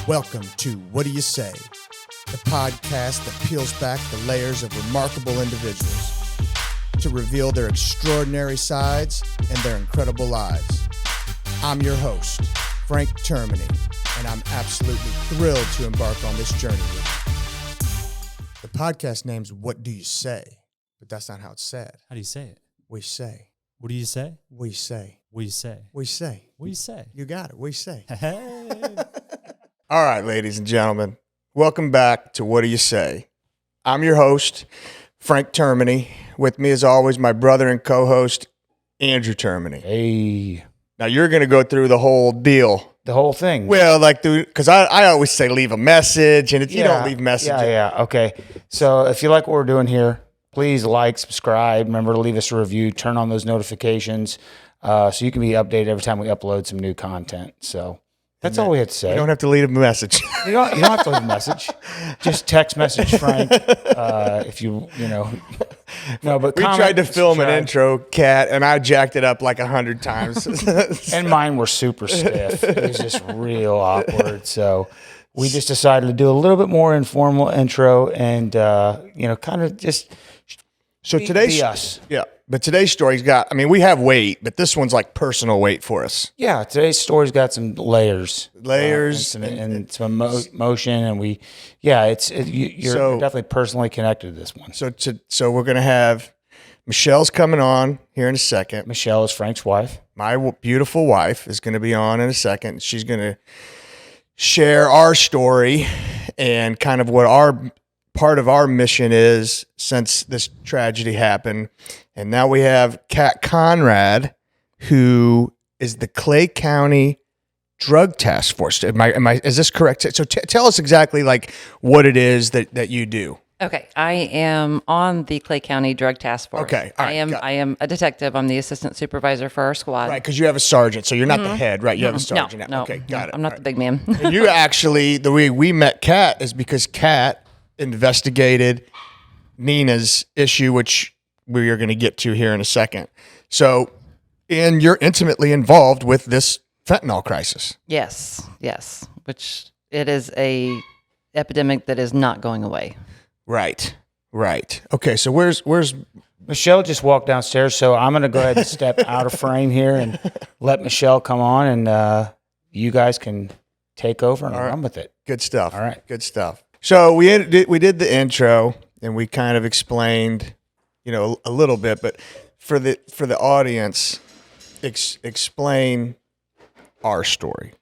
Welcome to What Do You Say, the podcast that peels back the layers of remarkable individuals to reveal their extraordinary sides and their incredible lives. I'm your host, Frank Termini, and I'm absolutely thrilled to embark on this journey with you. The podcast name's What Do You Say, but that's not how it's said. How do you say it? We say. What do you say? We say. What do you say? We say. What do you say? You got it. We say. Hey. All right, ladies and gentlemen, welcome back to What Do You Say? I'm your host, Frank Termini. With me, as always, my brother and co-host, Andrew Termini. Hey. Now, you're going to go through the whole deal. The whole thing. Well, like, because I always say leave a message, and if you don't leave messages. Yeah. Okay. So if you like what we're doing here, please like, subscribe. Remember to leave us a review. Turn on those notifications so you can be updated every time we upload some new content. So that's all we have to say. You don't have to leave a message. You don't have to leave a message. Just text message Frank if you know. No, but we tried to film an intro, Kat, and I jacked it up like 100 times. And mine were super stiff. It was just real awkward. So we just decided to do a little bit more informal intro and, kind of just be us. Yeah. But today's story's got, we have weight, but this one's like personal weight for us. Yeah, today's story's got some layers. And some emotion, and you're definitely personally connected to this one. So we're going to have, Michelle's coming on here in a second. Michelle is Frank's wife. My beautiful wife is going to be on in a second. She's going to share our story and kind of what part of our mission is since this tragedy happened. And now we have Kat Conrad, who is the Clay County Drug Task Force. Is this correct? So tell us exactly like what it is that you do. Okay, I am on the Clay County Drug Task Force. Okay, all right, I am a detective. I'm the assistant supervisor for our squad. Right, because you have a sergeant, so you're not the head, right? You have a sergeant. No, okay, got it. I'm not the big man. And you actually, the way we met Kat is because Kat investigated Nina's issue, which we are going to get to here in a second. So, and you're intimately involved with this fentanyl crisis. Yes, which it is a epidemic that is not going away. Right. Okay, so where's Michelle just walked downstairs, so I'm going to go ahead and step out of frame here and let Michelle come on, and you guys can take over and run with it. Good stuff. All right. Good stuff. So we did the intro, and we kind of explained, a little bit, but for the audience, explain our story.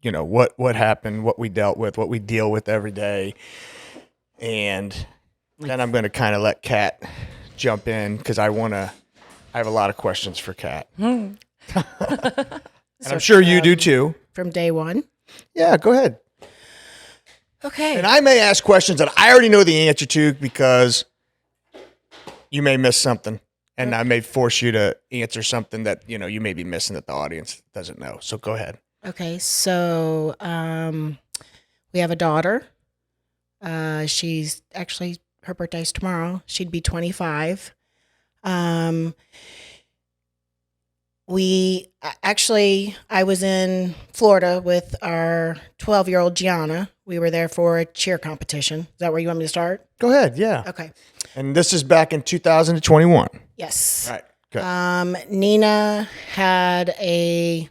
What happened, what we dealt with, what we deal with every day. And then I'm going to kind of let Kat jump in because I have a lot of questions for Kat. And I'm sure you do too. From day one? Yeah, go ahead. Okay. And I may ask questions that I already know the answer to because you may miss something. And I may force you to answer something that, you may be missing that the audience doesn't know. So go ahead. Okay. So we have a daughter. She's actually, her birthday's tomorrow. She'd be 25. I was in Florida with our 12-year-old Gianna. We were there for a cheer competition. Is that where you want me to start? Go ahead. Yeah. Okay. And this is back in 2021. Yes. All right. Good. Nina had a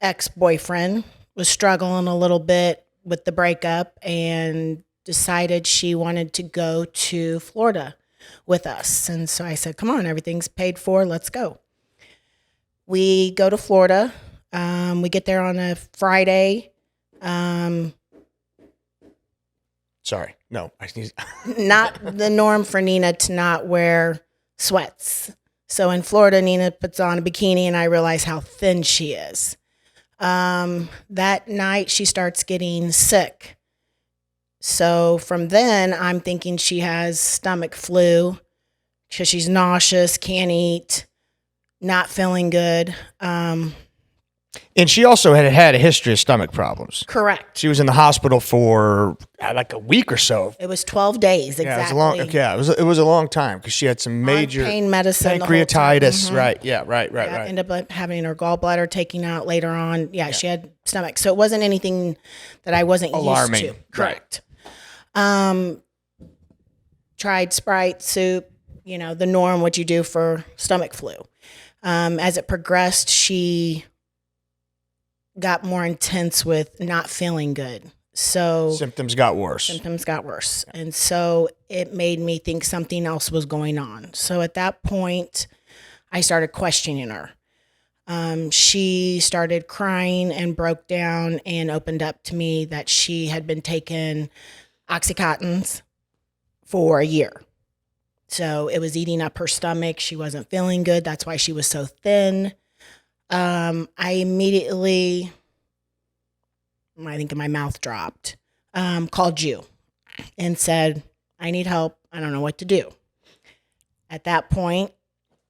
ex-boyfriend, was struggling a little bit with the breakup, and decided she wanted to go to Florida with us. And so I said, come on, everything's paid for. Let's go. We go to Florida. We get there on a Friday. Sorry. No. I sneezed. Not the norm for Nina to not wear sweats. So in Florida, Nina puts on a bikini, and I realize how thin she is. That night, she starts getting sick. So from then, I'm thinking she has stomach flu because she's nauseous, can't eat, not feeling good. And she also had a history of stomach problems. Correct. She was in the hospital for like a week or so. It was 12 days exactly. Yeah, it was a long. Yeah, it was a long time because she had some major pain medicine, the whole time. pancreatitis. Right. Yeah. Right. Ended up having her gallbladder taken out later on. Yeah, she had stomach. So it wasn't anything that I wasn't Alarming. used to. Correct. Tried Sprite, soup, the norm, what you do for stomach flu. As it progressed, she got more intense with not feeling good. So symptoms got worse. And so it made me think something else was going on. So at that point, I started questioning her. She started crying and broke down and opened up to me that she had been taking Oxycontins for a year. So it was eating up her stomach. She wasn't feeling good. That's why she was so thin. I immediately, I think my mouth dropped, called you and said, I need help. I don't know what to do. At that point,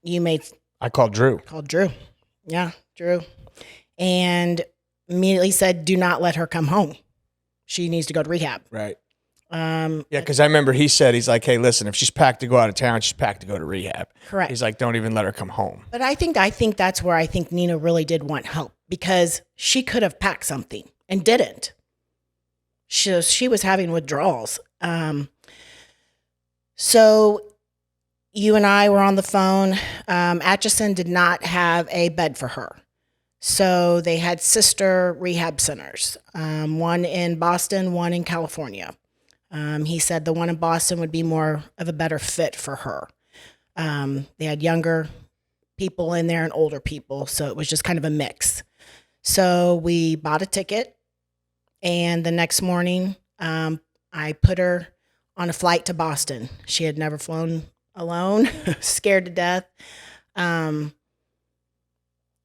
I called Drew. Yeah, Drew. And immediately said, do not let her come home. She needs to go to rehab. Right. Because I remember he's like, hey, listen, if she's packed to go out of town, she's packed to go to rehab. Correct. He's like, don't even let her come home. But I think that's where I think Nina really did want help, because she could have packed something and didn't. She was having withdrawals. So you and I were on the phone. Atchison did not have a bed for her. So they had sister rehab centers, one in Boston, one in California. He said the one in Boston would be more of a better fit for her. They had younger people in there and older people, so it was just kind of a mix. So we bought a ticket, and the next morning, I put her on a flight to Boston. She had never flown alone, scared to death.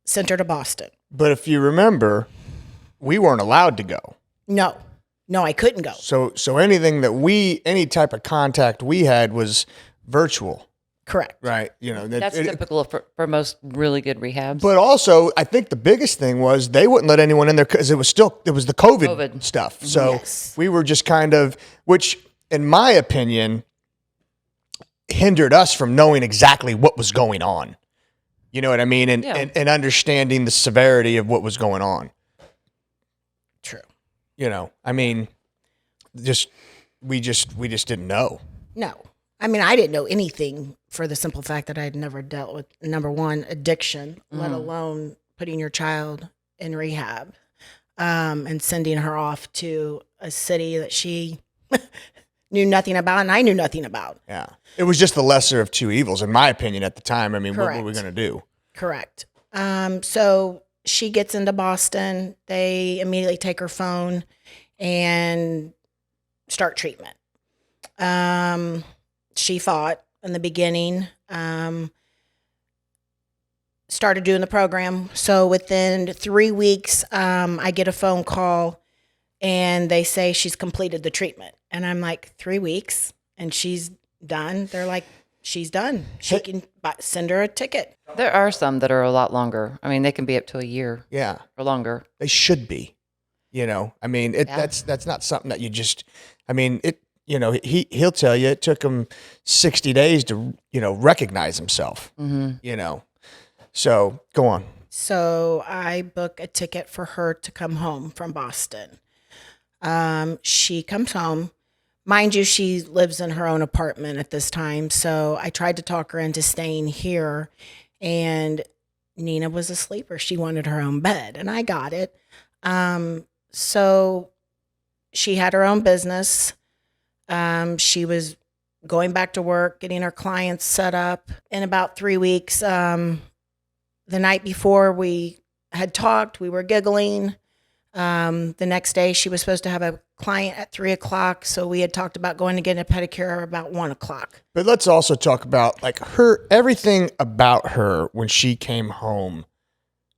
Sent her to Boston. But if you remember, we weren't allowed to go. No, I couldn't go. So anything any type of contact we had was virtual. Correct. Right. That's typical for most really good rehabs. But also, I think the biggest thing was they wouldn't let anyone in there because it was the COVID stuff. So Yes. we were just kind of, which in my opinion, hindered us from knowing exactly what was going on. You know what I mean? And understanding the severity of what was going on. True. I mean, we just didn't know. No. I mean, I didn't know anything for the simple fact that I had never dealt with, number one, addiction, let alone putting your child in rehab, and sending her off to a city that she knew nothing about and I knew nothing about. Yeah. It was just the lesser of two evils, in my opinion, at the time. I mean, Correct. what were we going to do? Correct. So she gets into Boston. They immediately take her phone and start treatment. She fought in the beginning, started doing the program. So within 3 weeks, I get a phone call and they say she's completed the treatment. And I'm like, 3 weeks and she's done? They're like, she's done. She can send her a ticket. There are some that are a lot longer. I mean, they can be up to a year. Yeah. Or longer. They should be. I mean, that's not something that you just, I mean, he'll tell you it took him 60 days to, recognize himself, So go on. So I book a ticket for her to come home from Boston. She comes home. Mind you, she lives in her own apartment at this time. So I tried to talk her into staying here, and Nina was a sleeper. She wanted her own bed, and I got it. So she had her own business. She was going back to work, getting her clients set up. In about 3 weeks, the night before we had talked, we were giggling. The next day, she was supposed to have a client at 3:00. So we had talked about going to get a pedicure about 1:00. But let's also talk about everything about her when she came home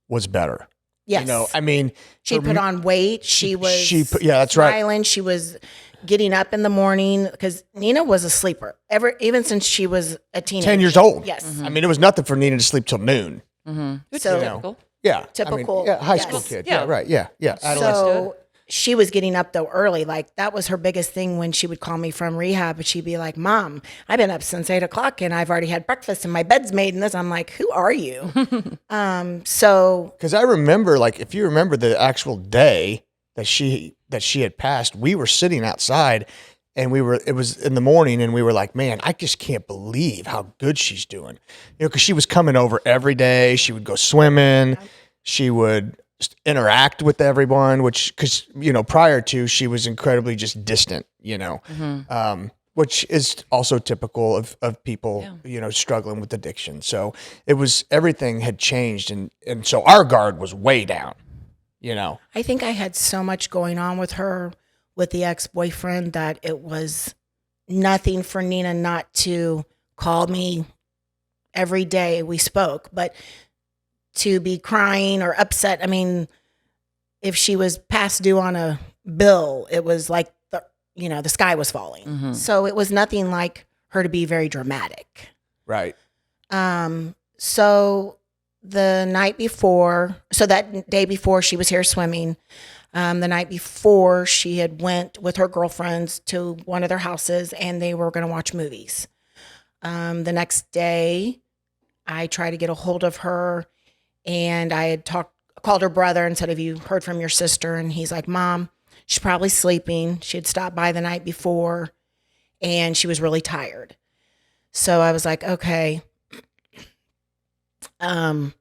was better. Yes. I mean, she put on weight. She was that's right. smiling. She was getting up in the morning because Nina was a sleeper even since she was a teenager. 10 years old. Yes. I mean, it was nothing for Nina to sleep till noon. Mm-hmm. Which So- is typical. Yeah. Typical, high school yes. kid. Yeah. Yeah. Right. Yeah. Yeah. So she was getting up though early. Like that was her biggest thing when she would call me from rehab. But she'd be like, "Mom, I've been up since 8 o'clock and I've already had breakfast and my bed's made." And this, I'm like, "Who are you?" So Because I remember, like, if you remember the actual day that she had passed, we were sitting outside, and it was in the morning, and we were like, man, I just can't believe how good she's doing. Because she was coming over every day. She would go swimming. She would interact with everyone, because prior to, she was incredibly just distant. Which is also typical of people, struggling with addiction. So everything had changed, and so our guard was way down. I think I had so much going on with her, with the ex-boyfriend, that it was nothing for Nina not to call me every day we spoke. But to be crying or upset, I mean, if she was past due on a bill, it was like the sky was falling. So it was nothing like her to be very dramatic. Right. So the night before, so that day before she was here swimming, the night before she had went with her girlfriends to one of their houses and they were going to watch movies. The next day I tried to get a hold of her, and I had called her brother and said, "Have you heard from your sister?" And he's like, "Mom, she's probably sleeping. She had stopped by the night before and she was really tired." So I was like, okay. I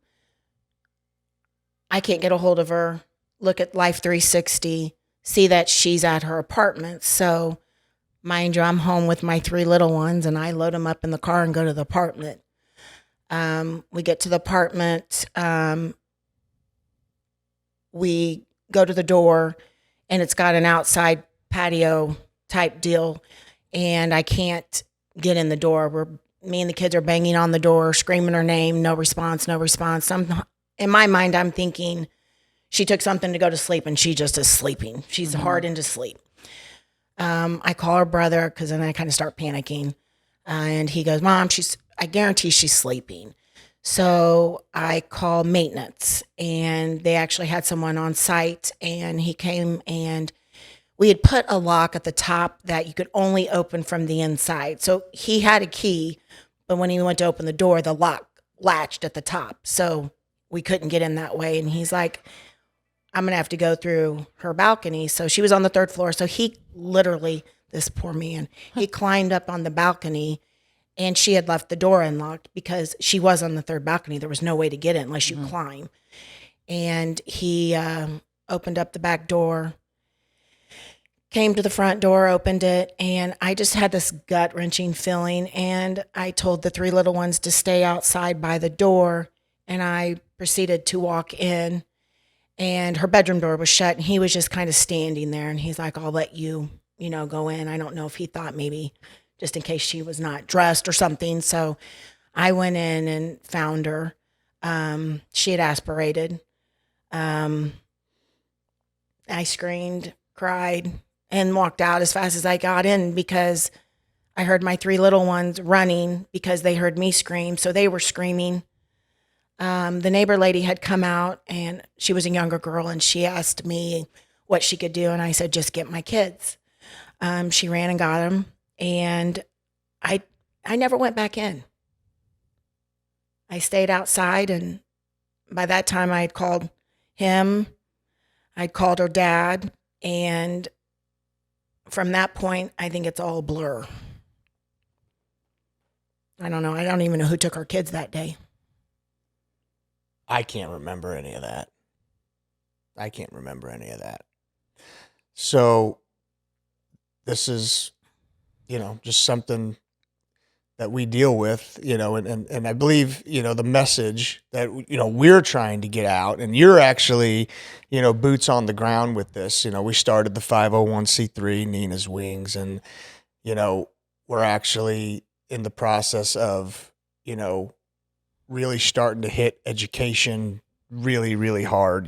can't get a hold of her. Look at Life 360, see that she's at her apartment. So mind you, I'm home with my 3 little ones, and I load them up in the car and go to the apartment. We get to the apartment. We go to the door, and it's got an outside patio type deal, and I can't get in the door. Me and the kids are banging on the door, screaming her name, no response, no response. In my mind, I'm thinking she took something to go to sleep, and she just is sleeping. She's hard into sleep. I call her brother, because then I kind of start panicking, and he goes, "Mom, I guarantee she's sleeping." So I call maintenance, and they actually had someone on site, and he came, and we had put a lock at the top that you could only open from the inside. So he had a key, but when he went to open the door, the lock latched at the top. So we couldn't get in that way. And he's like, "I'm going to have to go through her balcony." So she was on the 3rd floor. So he literally, this poor man, he climbed up on the balcony, and she had left the door unlocked because she was on the 3rd balcony. There was no way to get in unless you climb. And he opened up the back door, came to the front door, opened it, and I just had this gut-wrenching feeling. And I told the 3 little ones to stay outside by the door, and I proceeded to walk in, and her bedroom door was shut, and he was just kind of standing there, and he's like, "I'll let you, go in." I don't know if he thought maybe just in case she was not dressed or something. So I went in and found her. She had aspirated. I screamed, cried, and walked out as fast as I got in, because I heard my 3 little ones running because they heard me scream. So they were screaming. The neighbor lady had come out, and she was a younger girl, and she asked me what she could do. And I said, "Just get my kids." She ran and got them, and I never went back in. I stayed outside, and by that time I had called him. I'd called her dad, and from that point, I think it's all a blur. I don't know. I don't even know who took our kids that day. I can't remember any of that. So this is, just something that we deal with, and I believe, the message that, we're trying to get out, and you're actually, boots on the ground with this. We started the 501c3 Nina's Wings, and, we're actually in the process of, really starting to hit education really, really hard,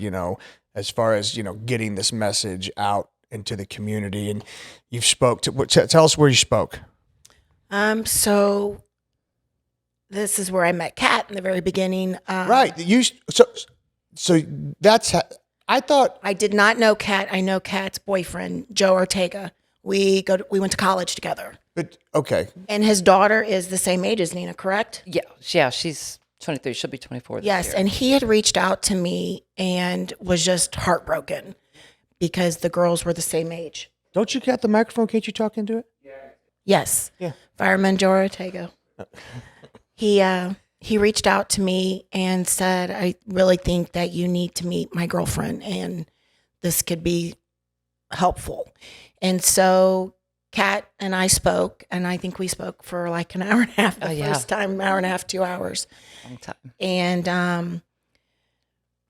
as far as, getting this message out into the community. And you've spoke to, tell us where you spoke. So this is where I met Kat in the very beginning. Right. So that's I thought. I did not know Kat. I know Kat's boyfriend, Joe Ortega. We went to college together. But okay, And his daughter is the same age as Nina, correct? Yeah, she's 23. She'll be 24 this Yes, year. and he had reached out to me and was just heartbroken because the girls were the same age. don't you got the microphone? Can't you talk into it? Yes. Yeah. Fireman Joe Ortega. He reached out to me and said, I really think that you need to meet my girlfriend and this could be helpful. And so Kat and I spoke, and I think we spoke for like an hour and a half the first time, hour and a half, 2 hours. Long time. And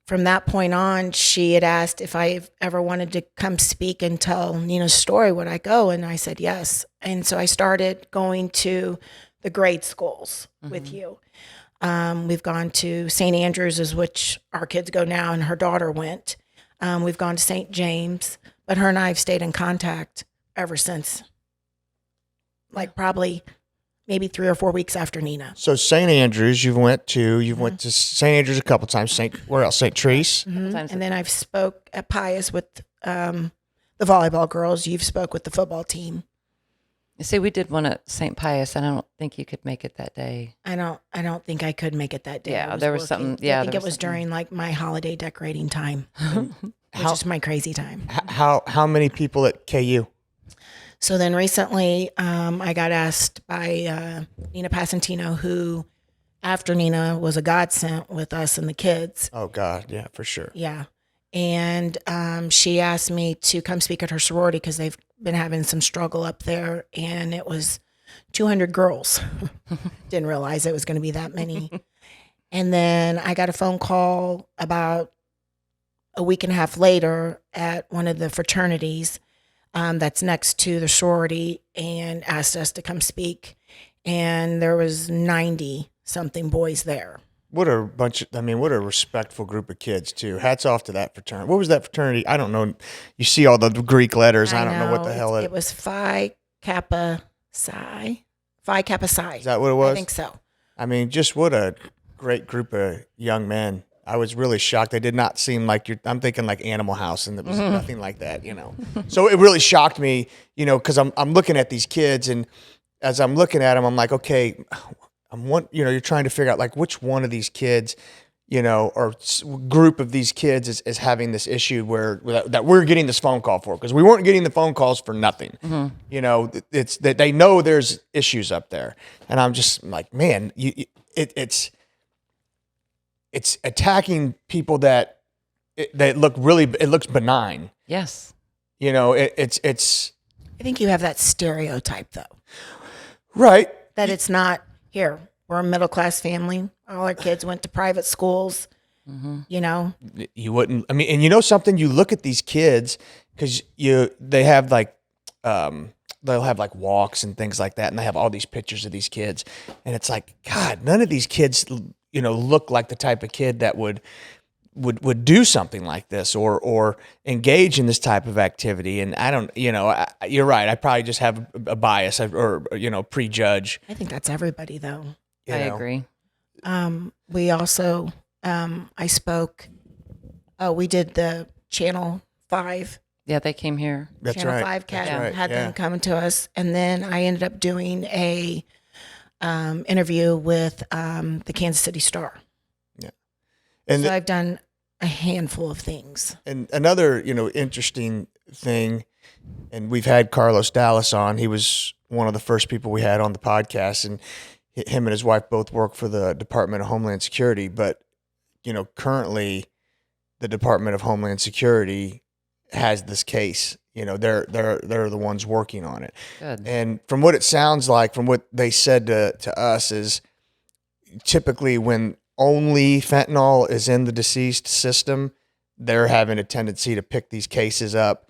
from that point on, she had asked if I ever wanted to come speak and tell Nina's story, would I go? And I said yes. And so I started going to the grade schools with you. We've gone to St. Andrews, is which our kids go now, and her daughter went. We've gone to St. James, but her and I have stayed in contact ever since. Like probably maybe 3 or 4 weeks after Nina. So St. Andrews, you've went to St. Andrews a couple times. Where else? St. Therese. Sometimes And then I've spoke at Pius with the volleyball girls. You've spoke with the football team. You see, we did one at St. Pius, and I don't think you could make it that day. I don't think I could make it that day. Yeah, I there was working. something- yeah, I think there it was was during like my holiday decorating time, which is my crazy time. How many people at KU? So then recently, I got asked by Nina Passantino, who after Nina was a godsend with us and the kids. Oh God, yeah, for sure. Yeah. And she asked me to come speak at her sorority because they've been having some struggle up there. And it was 200 girls. Didn't realize it was going to be that many. And then I got a phone call about a week and a half later at one of the fraternities that's next to the sorority and asked us to come speak. And there was 90 something boys there. What a what a respectful group of kids too. Hats off to that fraternity. What was that fraternity? I don't know. You see all the Greek letters. I don't know what the hell it was. Phi Kappa Psi. Phi Kappa Psi. Is that what it was? I think so. I mean, just what a great group of young men. I was really shocked. They did not seem like I'm thinking like Animal House, and it was nothing like that, So it really shocked me, because I'm looking at these kids, and as I'm looking at them, I'm like, okay, you're trying to figure out like which one of these kids, or group of these kids is having this issue that we're getting this phone call for, because we weren't getting the phone calls for nothing. It's that they know there's issues up there, and I'm just like, man, it's attacking people that it looks benign. Yes. It's I think you have that stereotype though, right. that it's not here. We're a middle class family. All our kids went to private schools. You wouldn't. I mean, and something. You look at these kids because they have like they'll have like walks and things like that, and they have all these pictures of these kids, and it's like, God, none of these kids look like the type of kid that would do something like this or engage in this type of activity. And I don't, you're right. I probably just have a bias or prejudge. I think that's everybody though. I agree. We also, I spoke, we did the Channel 5. Yeah, they came here. That's Channel right. 5 Cat That's right. had Yeah. them coming to us. And then I ended up doing a interview with the Kansas City Star. Yeah. And So I've done a handful of things. And another, interesting thing, and we've had Carlos Dallas on. He was one of the first people we had on the podcast, and him and his wife both work for the Department of Homeland Security. But, currently the Department of Homeland Security has this case. They're the ones working on it. Good. And from what it sounds like, from what they said to us, is typically when only fentanyl is in the deceased system, they're having a tendency to pick these cases up.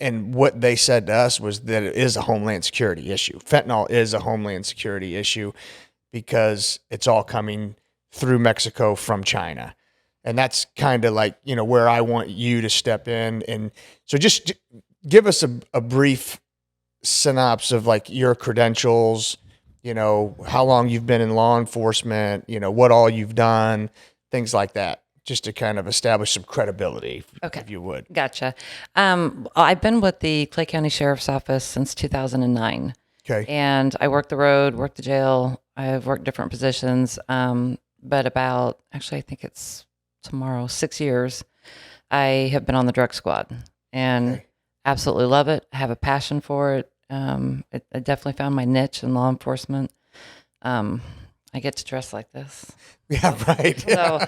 And what they said to us was that it is a Homeland Security issue. Fentanyl is a Homeland Security issue because it's all coming through Mexico from China. And that's kind of like, where I want you to step in. And so just give us a brief synopsis of like your credentials, how long you've been in law enforcement, what all you've done, things like that. just to kind of establish some credibility, Okay. if you would. Gotcha. I've been with the Clay County Sheriff's Office since 2009. Okay. And I worked the road, worked the jail. I've worked different positions. But actually, I think it's tomorrow, 6 years, I have been on the drug squad and Okay. absolutely love it. I have a passion for it. I definitely found my niche in law enforcement. I get to dress like this. Yeah, right. So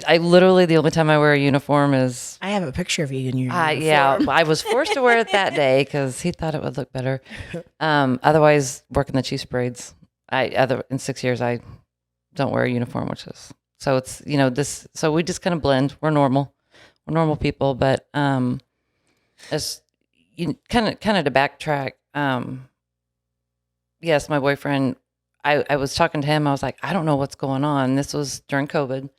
I literally, the only time I wear a uniform is I have a picture of you in your uniform. yeah, I was forced to wear it that day because he thought it would look better. Otherwise, working the Chiefs parades, in 6 years I don't wear a uniform, which is so it's this. So we just kind of blend. We're normal people, but as you kind of to backtrack. Yes, my boyfriend. I was talking to him. I was like, I don't know what's going on. This was during COVID,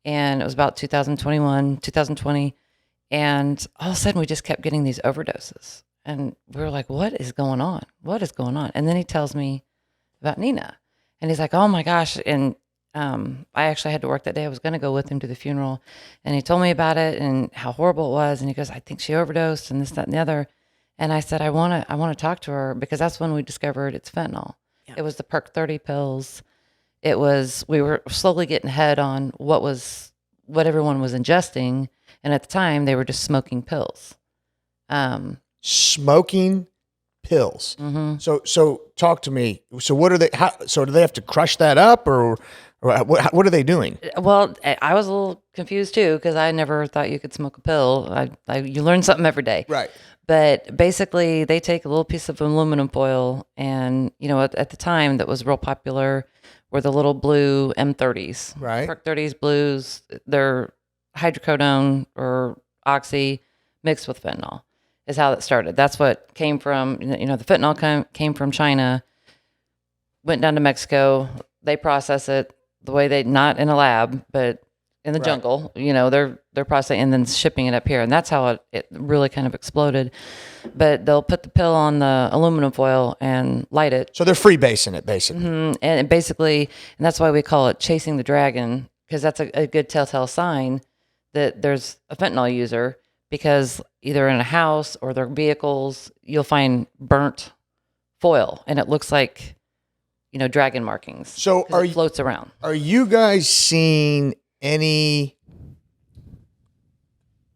and it was about 2021, 2020. And all of a sudden, we just kept getting these overdoses. And we were like, what is going on? What is going on? And then he tells me about Nina. And he's like, oh my gosh. And I actually had to work that day. I was going to go with him to the funeral. And he told me about it and how horrible it was. And he goes, I think she overdosed and this, that, and the other. And I said, I want to talk to her because that's when we discovered it's fentanyl. Yeah. It was the Perk 30 pills. We were slowly getting ahead on what everyone was ingesting. And at the time, they were just smoking pills. Smoking pills. Mm-hmm. So talk to me. So what are they? So do they have to crush that up, or what are they doing? Well, I was a little confused too because I never thought you could smoke a pill. You learn something every day. Right. But basically, they take a little piece of aluminum foil, and at the time that was real popular were the little blue M30s, Right. Perk 30s blues. They're hydrocodone or oxy mixed with fentanyl is how that started. That's what came from, the fentanyl came from China, went down to Mexico. They process it the way not in a lab, but in the jungle, they're processing and then shipping it up here. And that's how it really kind of exploded. But they'll put the pill on the aluminum foil and light it. So they're freebasing it, basically. Mm-hmm. And that's why we call it chasing the dragon, because that's a good telltale sign that there's a fentanyl user, because either in a house or their vehicles, you'll find burnt foil and it looks like, dragon markings. So it floats around. Are you guys seeing any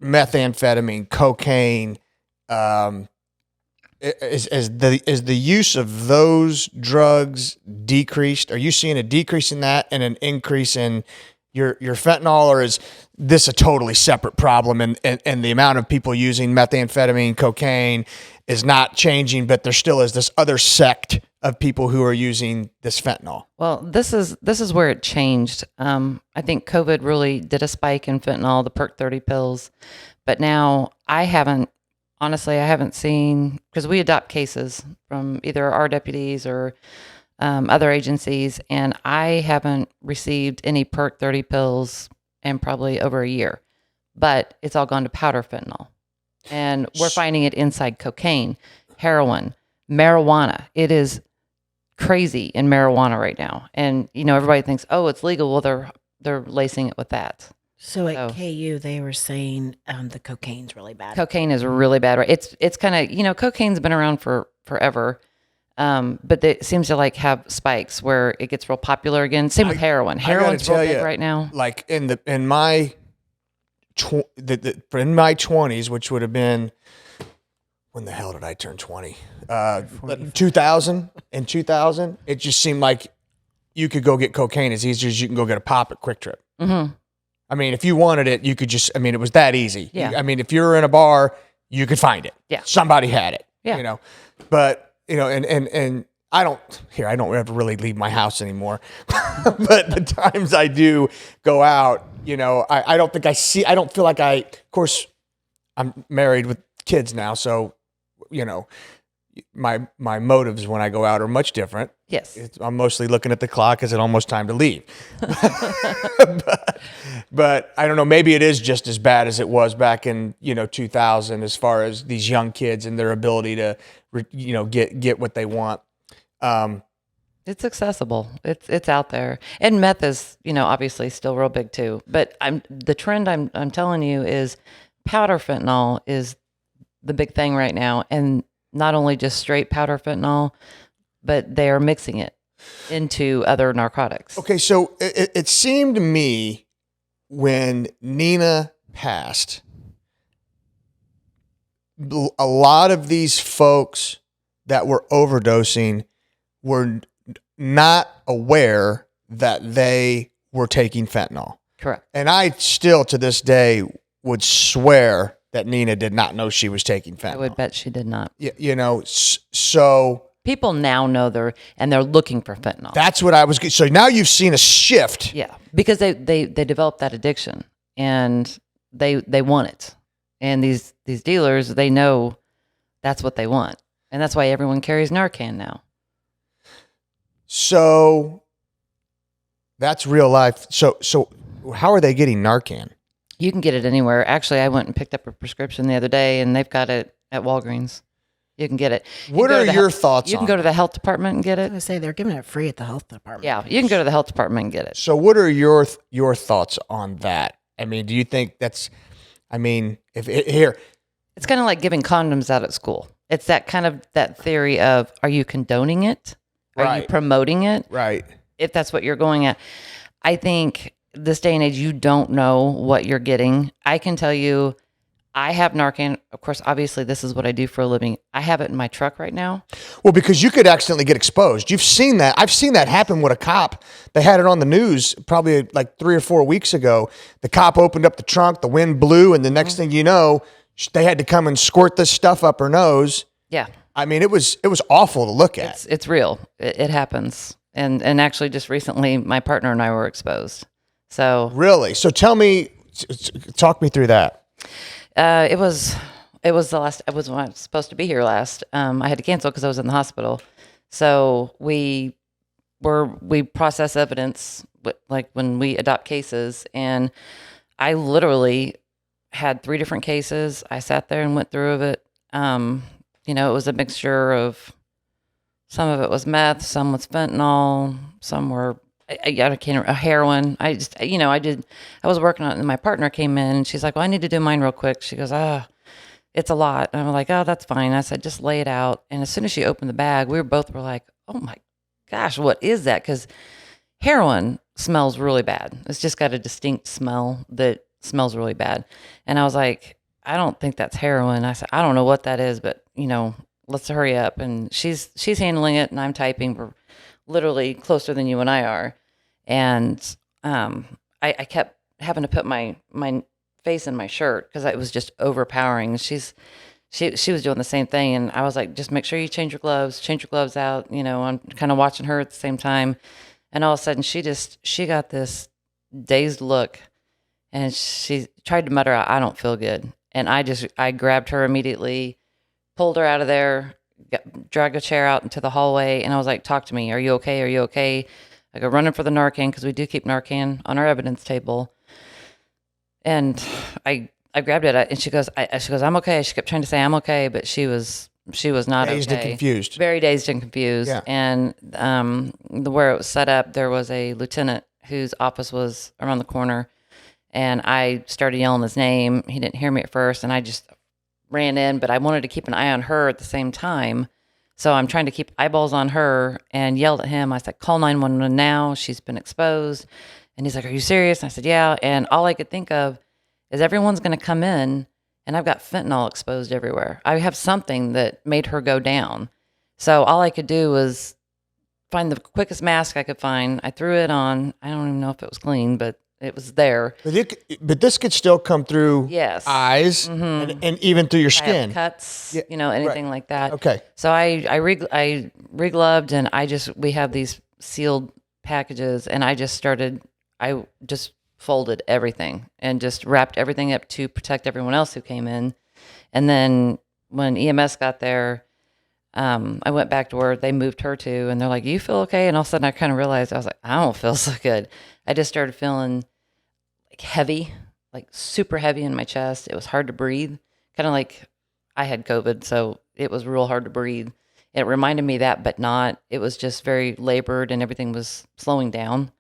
methamphetamine, cocaine, is the use of those drugs decreased? Are you seeing a decrease in that and an increase in your fentanyl, or is this a totally separate problem and the amount of people using methamphetamine, cocaine is not changing, but there still is this other sect of people who are using this fentanyl? Well, this is where it changed. I think COVID really did a spike in fentanyl, the Perk 30 pills, but now I haven't seen, because we adopt cases from either our deputies or other agencies, and I haven't received any Perk 30 pills in probably over a year, but it's all gone to powder fentanyl, and we're finding it inside cocaine, heroin, marijuana. It is crazy in marijuana right now, and everybody thinks, oh, it's legal. Well, they're lacing it with that. So at KU, they were saying the cocaine's really bad. Cocaine is really bad, right? It's kind of cocaine's been around for forever, but it seems to have spikes where it gets real popular again. Same with heroin. Heroin's real big right now. Like in my 20s, which would have been, when the hell did I turn 20? 2000. In 2000, it just seemed like you could go get cocaine as easy as you can go get a pop at Quick Trip. Mm-hmm. I mean, if you wanted it, you could just, it was that easy. Yeah. I mean, if you were in a bar, you could find it. Yeah. Somebody had it. Yeah. But, and I don't ever really leave my house anymore. But the times I do go out, I don't feel like of course, I'm married with kids now. So, my motives when I go out are much different. Yes. I'm mostly looking at the clock. Is it almost time to leave? but I don't know. Maybe it is just as bad as it was back in 2000, as far as these young kids and their ability to get what they want. It's accessible. It's out there, and meth is, obviously still real big too. But the trend I'm telling you is powder fentanyl is the big thing right now, and not only just straight powder fentanyl, but they are mixing it into other narcotics. Okay, so it seemed to me when Nina passed, a lot of these folks that were overdosing were not aware that they were taking fentanyl. Correct. And I still, to this day, would swear that Nina did not know she was taking fentanyl. I would bet she did not. So People now know they're looking for fentanyl. that's what I was. So now you've seen a shift. Yeah, because they develop that addiction and they want it, and these dealers, they know that's what they want, and that's why everyone carries Narcan now. So that's real life. So how are they getting Narcan? You can get it anywhere. Actually, I went and picked up a prescription the other day, and they've got it at Walgreens. You can get it. What are your thoughts You can on go to the health department and get I was it. gonna say they're giving it free at the health department. Yeah, you can go to the health department and get it. So what are your thoughts on that? I mean, do you think that's? I mean, here, It's kind of like giving condoms out at school. It's that kind of that theory of, are you condoning it? Are you Right. promoting it? right? If that's what you're going at. I think this day and age, you don't know what you're getting. I can tell you, I have Narcan. Of course, obviously, this is what I do for a living. I have it in my truck right now. Well, because you could accidentally get exposed. You've seen that. I've seen that happen with a cop. They had it on the news probably like 3 or 4 weeks ago. The cop opened up the trunk, the wind blew, and the next thing you know, they had to come and squirt this stuff up her nose. Yeah, I mean, it was awful to look at. it's real. It happens. And actually, just recently, my partner and I were exposed. So Really? So talk me through that. it was the last. I was supposed to be here last. I had to cancel because I was in the hospital. So we process evidence like when we adopt cases, and I literally had 3 different cases. I sat there and went through it. It was a mixture of, some of it was meth, some was fentanyl, some were I can't remember, heroin. I was working on it, and my partner came in, and she's like, well, I need to do mine real quick. She goes, it's a lot. And I'm like, oh, that's fine. I said, just lay it out. And as soon as she opened the bag, we were like, oh my gosh, what is that? Because heroin smells really bad. It's just got a distinct smell that smells really bad. And I was like, I don't think that's heroin. I said, I don't know what that is, but let's hurry up. And she's handling it, and I'm typing. We're literally closer than you and I are. And I kept having to put my face in my shirt because it was just overpowering. She was doing the same thing, and I was like, just make sure you change your gloves out. I'm kind of watching her at the same time. And all of a sudden she got this dazed look, and she tried to mutter out, I don't feel good. And I grabbed her immediately, pulled her out of there, dragged a chair out into the hallway, and I was like, talk to me. Are you okay? Are you okay? I go running for the Narcan, because we do keep Narcan on our evidence table. And I grabbed it, and she goes, I'm okay. She kept trying to say I'm okay, but she was not Dazed okay. and confused. Very dazed and confused. Yeah. And where it was set up, there was a lieutenant whose office was around the corner, and I started yelling his name. He didn't hear me at first, and I just ran in, but I wanted to keep an eye on her at the same time. So I'm trying to keep eyeballs on her, and yelled at him. I said, call 911 now. She's been exposed. And he's like, are you serious? And I said, yeah. And all I could think of is everyone's going to come in, and I've got fentanyl exposed everywhere. I have something that made her go down. So all I could do was find the quickest mask I could find. I threw it on. I don't even know if it was clean, but it was there. But this could still come through Yes. eyes and even through your I have skin. cuts, Yeah, anything right. like that. Okay. So I regloved, and we have these sealed packages, and I just folded everything and just wrapped everything up to protect everyone else who came in. And then when EMS got there, I went back to where they moved her to, and they're like, you feel okay? And all of a sudden I kind of realized, I was like, I don't feel so good. I just started feeling like heavy, like super heavy in my chest. It was hard to breathe, kind of like I had COVID, so it was real hard to breathe. It reminded me of that, but not. It was just very labored and everything was slowing down.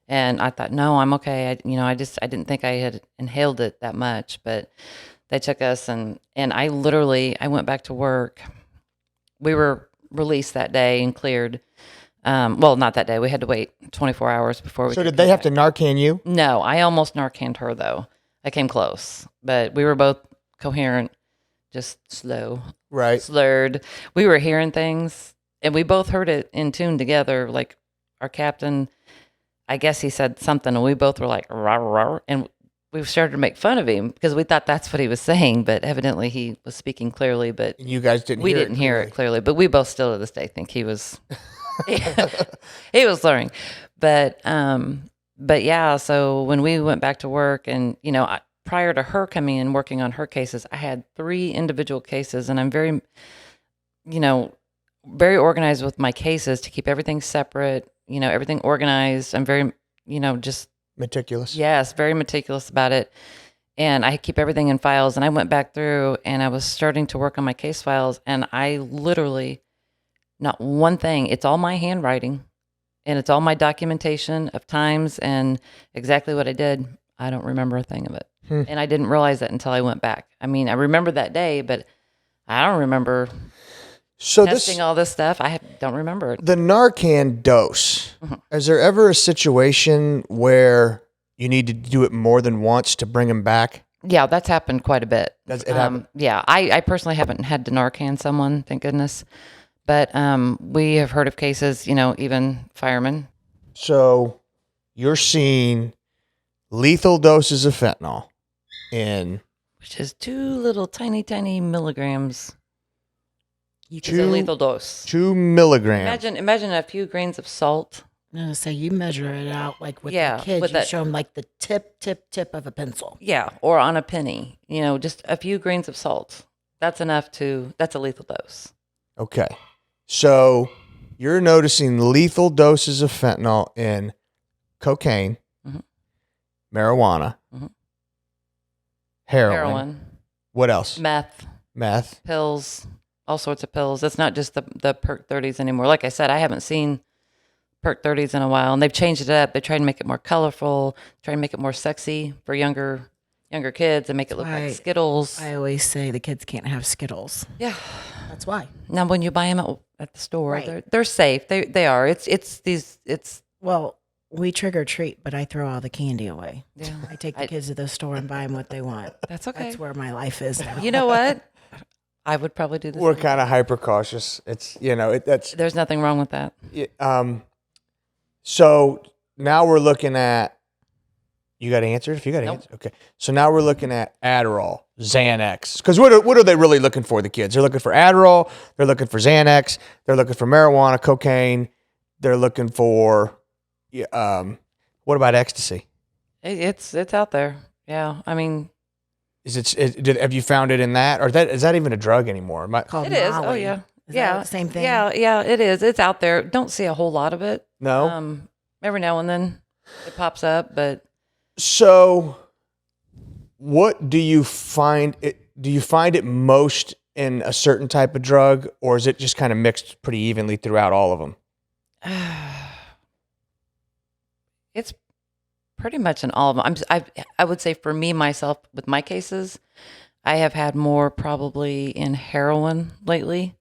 And I thought, no, I'm okay. I didn't think I had inhaled it that much, but they took us and I went back to work. We were released that day and cleared. Well, not that day. We had to wait 24 hours before we. So did they have to Narcan you? No, I almost Narcaned her though. I came close, but we were both coherent, just slow, Right. slurred. We were hearing things, and we both heard it in tune together. Like our captain, I guess he said something, and we both were like, rah, rah, and we started to make fun of him because we thought that's what he was saying, but evidently he was speaking clearly, but You guys didn't. we hear didn't hear it clearly. clearly. But we both still to this day think he was, he was slurring. But yeah. So when we went back to work, and prior to her coming in working on her cases, I had 3 individual cases, and I'm very, very organized with my cases to keep everything separate. Everything organized. I'm very, just Meticulous. yes, very meticulous about it. And I keep everything in files. And I went back through and I was starting to work on my case files. And I literally, not one thing, it's all my handwriting and it's all my documentation of times and exactly what I did. I don't remember a thing of it. And I didn't realize that until I went back. I mean, I remember that day, but I don't remember So testing all this stuff. Don't remember it. the Narcan dose. Is there ever a situation where you need to do it more than once to bring them back? Yeah, that's happened quite a bit. It happened. Yeah, I personally haven't had to Narcan someone, thank goodness. But we have heard of cases, even firemen. So you're seeing lethal doses of fentanyl in Which is 2 little tiny milligrams. It's a 2 lethal dose. 2 milligrams. Imagine a few grains of salt. I'm gonna say you measure it out like with Yeah, the kids. with You that- show them like the tip of a pencil. Yeah, or on a penny. Just a few grains of salt. That's enough that's a lethal dose. Okay. So you're noticing lethal doses of fentanyl in cocaine, Mhm. marijuana, Mhm. heroin. What else? Meth, Meth. pills, all sorts of pills. It's not just the Perk 30s anymore. Like I said, I haven't seen Perk 30s in a while, and they've changed it up. They try to make it more colorful, try to make it more sexy for younger kids, and make it look Right. like Skittles. I always say the kids can't have Skittles. Yeah. That's why. Now, when you buy them at the store, Right. they're safe. They are. It's Well, we trick or treat, but I throw all the candy away. yeah. I take the kids to the store and buy them what they want. That's okay. That's where my life is now. You know what? I would probably do this. We're kind of hyper cautious. It's that's There's nothing wrong with that. So now we're looking at. You got answered? If you got Nope. answered, okay. So now we're looking at Adderall, Xanax. Because what are they really looking for? The kids, they're looking for Adderall. They're looking for Xanax. They're looking for marijuana, cocaine. They're looking for. What about ecstasy? It's out there. Yeah. I mean, Have you found it in that, or is that even a drug anymore? Called it is. Molly. Oh yeah. Is yeah. that the same thing? Yeah. It is. It's out there. Don't see a whole lot of it. No. Every now and then it pops up, but So, what do you find it? Do you find it most in a certain type of drug, or is it just kind of mixed pretty evenly throughout all of them? it's pretty much in all of them. I would say for me, myself, with my cases, I have had more probably in heroin lately,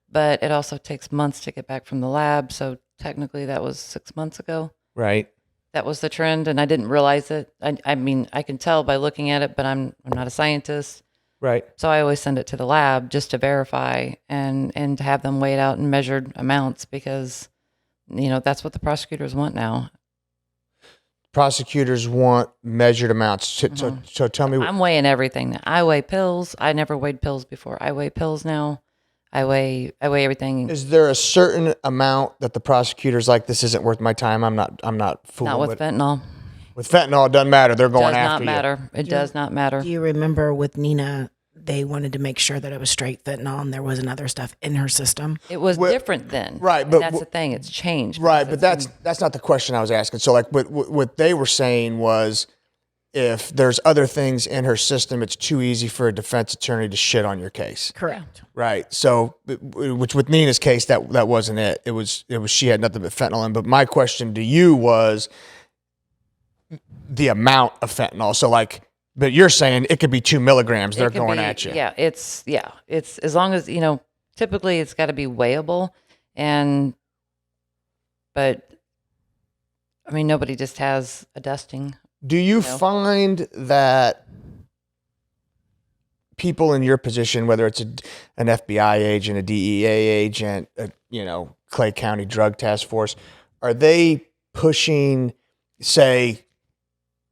but it also takes months to get back from the lab. So technically that was 6 months ago. Right. That was the trend, and I didn't realize it. I mean, I can tell by looking at it, but I'm not a scientist. Right. So I always send it to the lab just to verify and to have them weighed out in measured amounts because, that's what the prosecutors want now. Prosecutors want measured amounts. So tell me. I'm weighing everything now. I weigh pills. I never weighed pills before. I weigh pills now. I weigh everything. Is there a certain amount that the prosecutor's like, this isn't worth my time? I'm not fooling Not with fentanyl. With fentanyl, it doesn't matter. They're going Does after not matter. It does not matter. Do you remember with Nina, they wanted to make sure that it was straight fentanyl and there wasn't other stuff in her system? It was Well, different then. right, And but that's the thing. It's changed. you. Right, because but it's that's not the question I was asking. So, like, what they were saying was, if there's other things in her system, it's too easy for a defense attorney to shit on your case. Correct. Right. So, which with Nina's case, that wasn't it. It was she had nothing but fentanyl in. But my question to you was the amount of fentanyl. So like, but you're saying it could be 2 milligrams. They're It can going be- at you. It's as long as, typically it's got to be weighable, but I mean, nobody just has a dusting. Do you find that people in your position, whether it's an FBI agent, a DEA agent, Clay County Drug Task Force, are they pushing, say,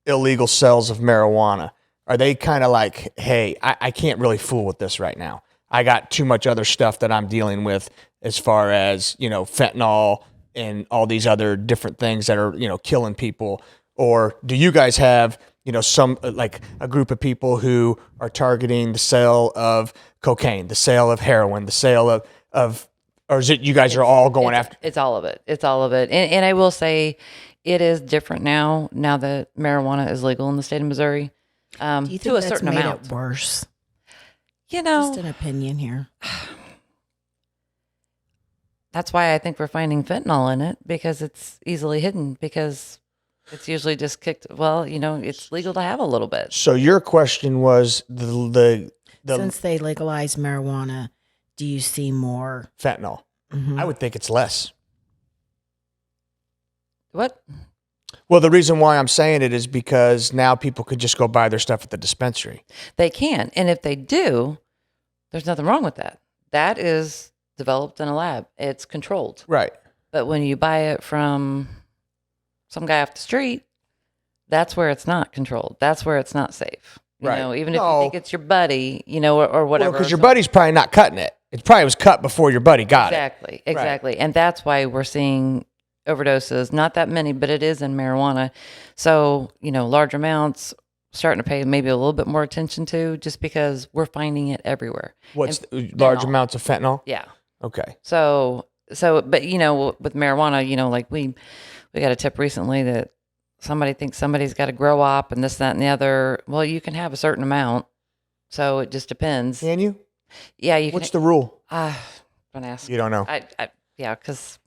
illegal sales of marijuana? Are they kind of like, hey, I can't really fool with this right now. I got too much other stuff that I'm dealing with as far as, fentanyl and all these other different things that are, killing people. Or do you guys have, some like a group of people who are targeting the sale of cocaine, the sale of heroin, the sale of or is it you guys are all going after? It's all of it. It's all of it. And I will say it is different now that marijuana is legal in the state of Missouri. Do you think to a that's certain made amount. it worse? Just an opinion here. That's why I think we're finding fentanyl in it, because it's easily hidden, because it's usually just kicked. Well, it's legal to have a little bit. So your question was the Since they legalized marijuana, do you see more? fentanyl. Mhm. I would think it's less. What? Well, the reason why I'm saying it is because now people could just go buy their stuff at the dispensary. They can. And if they do, there's nothing wrong with that. That is developed in a lab. It's controlled. Right. But when you buy it from some guy off the street, that's where it's not controlled. That's where it's not safe. Right. Even if No. you think it's your buddy, or whatever. Because your buddy's probably not cutting it. It probably was cut before your buddy got it. Exactly. And that's why we're seeing overdoses. Not that many, but it is in marijuana. So, large amounts, starting to pay maybe a little bit more attention to, just because we're finding it everywhere. What's And large fentanyl. amounts of fentanyl? Yeah. Okay. So, but with marijuana, like we got a tip recently that somebody thinks somebody's got to grow up and this, that, and the other. Well, you can have a certain amount. So it just depends. Can you? Yeah. You What's can. the rule? Don't ask. You don't know. Because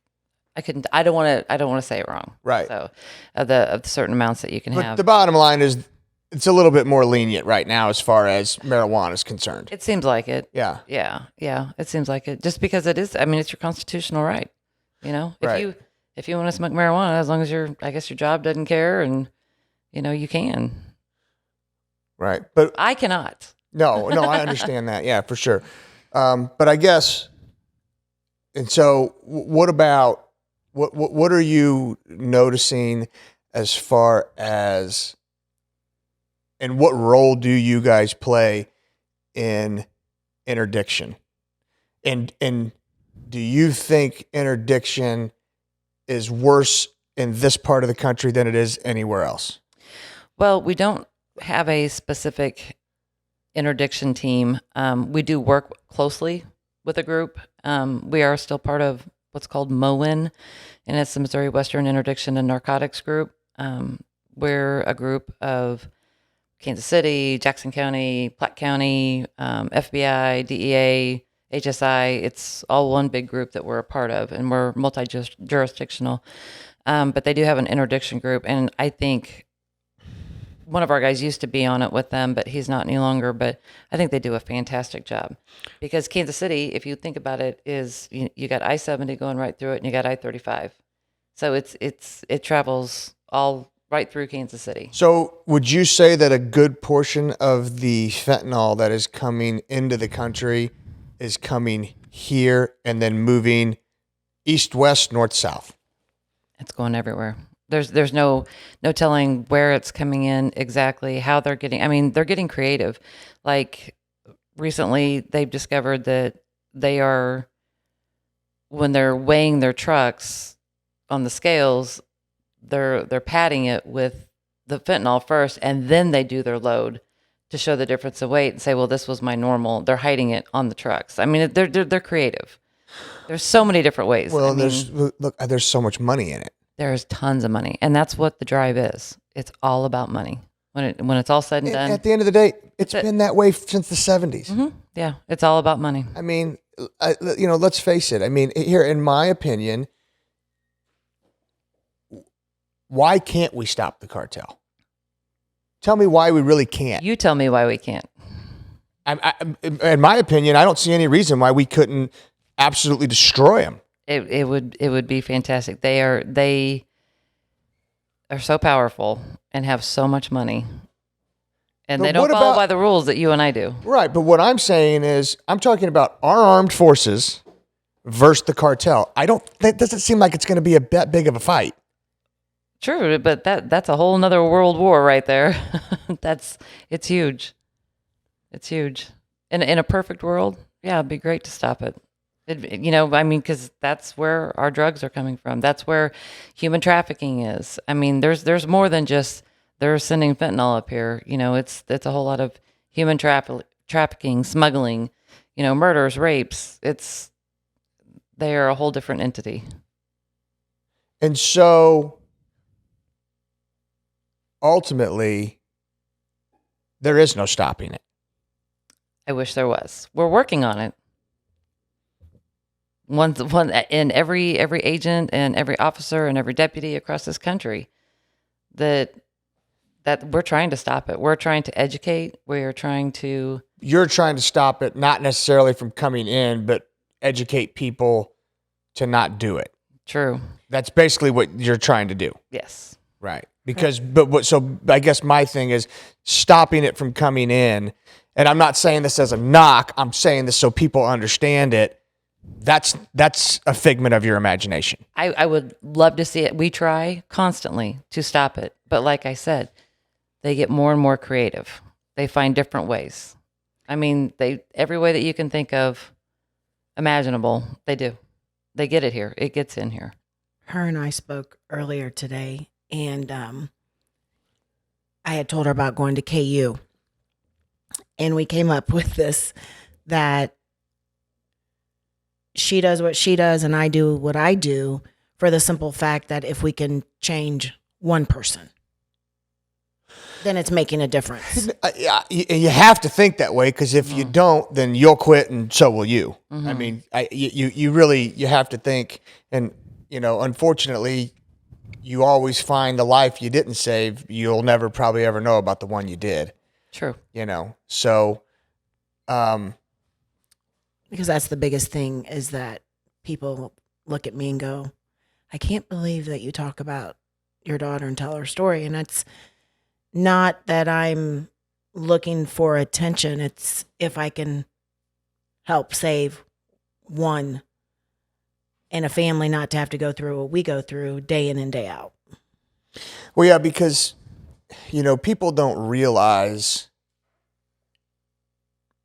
I couldn't. I don't want to say it wrong. Right. So, of the certain amounts that you can But have. the bottom line is it's a little bit more lenient right now as far as marijuana is concerned. It seems like it. Yeah. Yeah. It seems like it. Just because it is. I mean, it's your constitutional right. Right. If you want to smoke marijuana, as long as your job doesn't care, and you can. Right. But I cannot. no, I understand that. Yeah, for sure. But I guess, and so what about, what are you noticing as far as, and what role do you guys play in interdiction? And do you think interdiction is worse in this part of the country than it is anywhere else? Well, we don't have a specific interdiction team. We do work closely with a group. We are still part of what's called MOWIN, and it's the Missouri Western Interdiction and Narcotics Group. We're a group of Kansas City, Jackson County, Platte County, FBI, DEA, HSI. It's all one big group that we're a part of, and we're multi-jurisdictional. But they do have an interdiction group, and I think one of our guys used to be on it with them, but he's not any longer. But I think they do a fantastic job, because Kansas City, if you think about it, is you got I-70 going right through it, and you got I-35. So it travels all right through Kansas City. So would you say that a good portion of the fentanyl that is coming into the country is coming here and then moving east, west, north, south? It's going everywhere. There's no telling where it's coming in exactly, how they're getting. I mean, they're getting creative. Like recently, they've discovered that when they're weighing their trucks on the scales, they're padding it with the fentanyl first, and then they do their load to show the difference in weight and say, well, this was my normal. They're hiding it on the trucks. I mean, they're creative. There's so many different ways. Well, I mean, there's so much money in it. there's tons of money, and that's what the drive is. It's all about money. When it's all said and done. At the end of the day, it's But- been that way since the 70s. Yeah, it's all about money. I mean, let's face it. I mean, here, in my opinion, why can't we stop the cartel? Tell me why we really can't. You tell me why we can't. In my opinion, I don't see any reason why we couldn't absolutely destroy them. It would be fantastic. They are so powerful and have so much money. And But they don't what follow about- by the rules that you and I do. Right, but what I'm saying is, I'm talking about our armed forces versus the cartel. That doesn't seem like it's going to be that big of a fight. True, but that's a whole nother world war right there. It's huge. It's huge. In a perfect world, yeah, it'd be great to stop it. Because that's where our drugs are coming from. That's where human trafficking is. I mean, there's more than just they're sending fentanyl up here. It's a whole lot of human trafficking, smuggling, murders, rapes. They are a whole different entity. And so, ultimately, there is no stopping it. I wish there was. We're working on it. One in every agent and every officer and every deputy across this country that we're trying to stop it. We're trying to educate. We're trying to. You're trying to stop it, not necessarily from coming in, but educate people to not do it. True. That's basically what you're trying to do. Yes. Right. Because, so I guess my thing is stopping it from coming in. And I'm not saying this as a knock. I'm saying this so people understand it. That's a figment of your imagination. I would love to see it. We try constantly to stop it. But like I said, they get more and more creative. They find different ways. I mean, every way that you can think of imaginable, they do. They get it here. It gets in here. Her and I spoke earlier today, and I had told her about going to KU. And we came up with this, that she does what she does and I do what I do, for the simple fact that if we can change one person, then it's making a difference. You have to think that way, because if you don't, then you'll quit and so will you. I mean, you really have to think. And, unfortunately, you always find the life you didn't save. You'll never probably ever know about the one you did. True. So, Because that's the biggest thing, is that people look at me and go, I can't believe that you talk about your daughter and tell her story. And it's not that I'm looking for attention. It's if I can help save one in a family not to have to go through what we go through day in and day out. well, yeah, because, people don't realize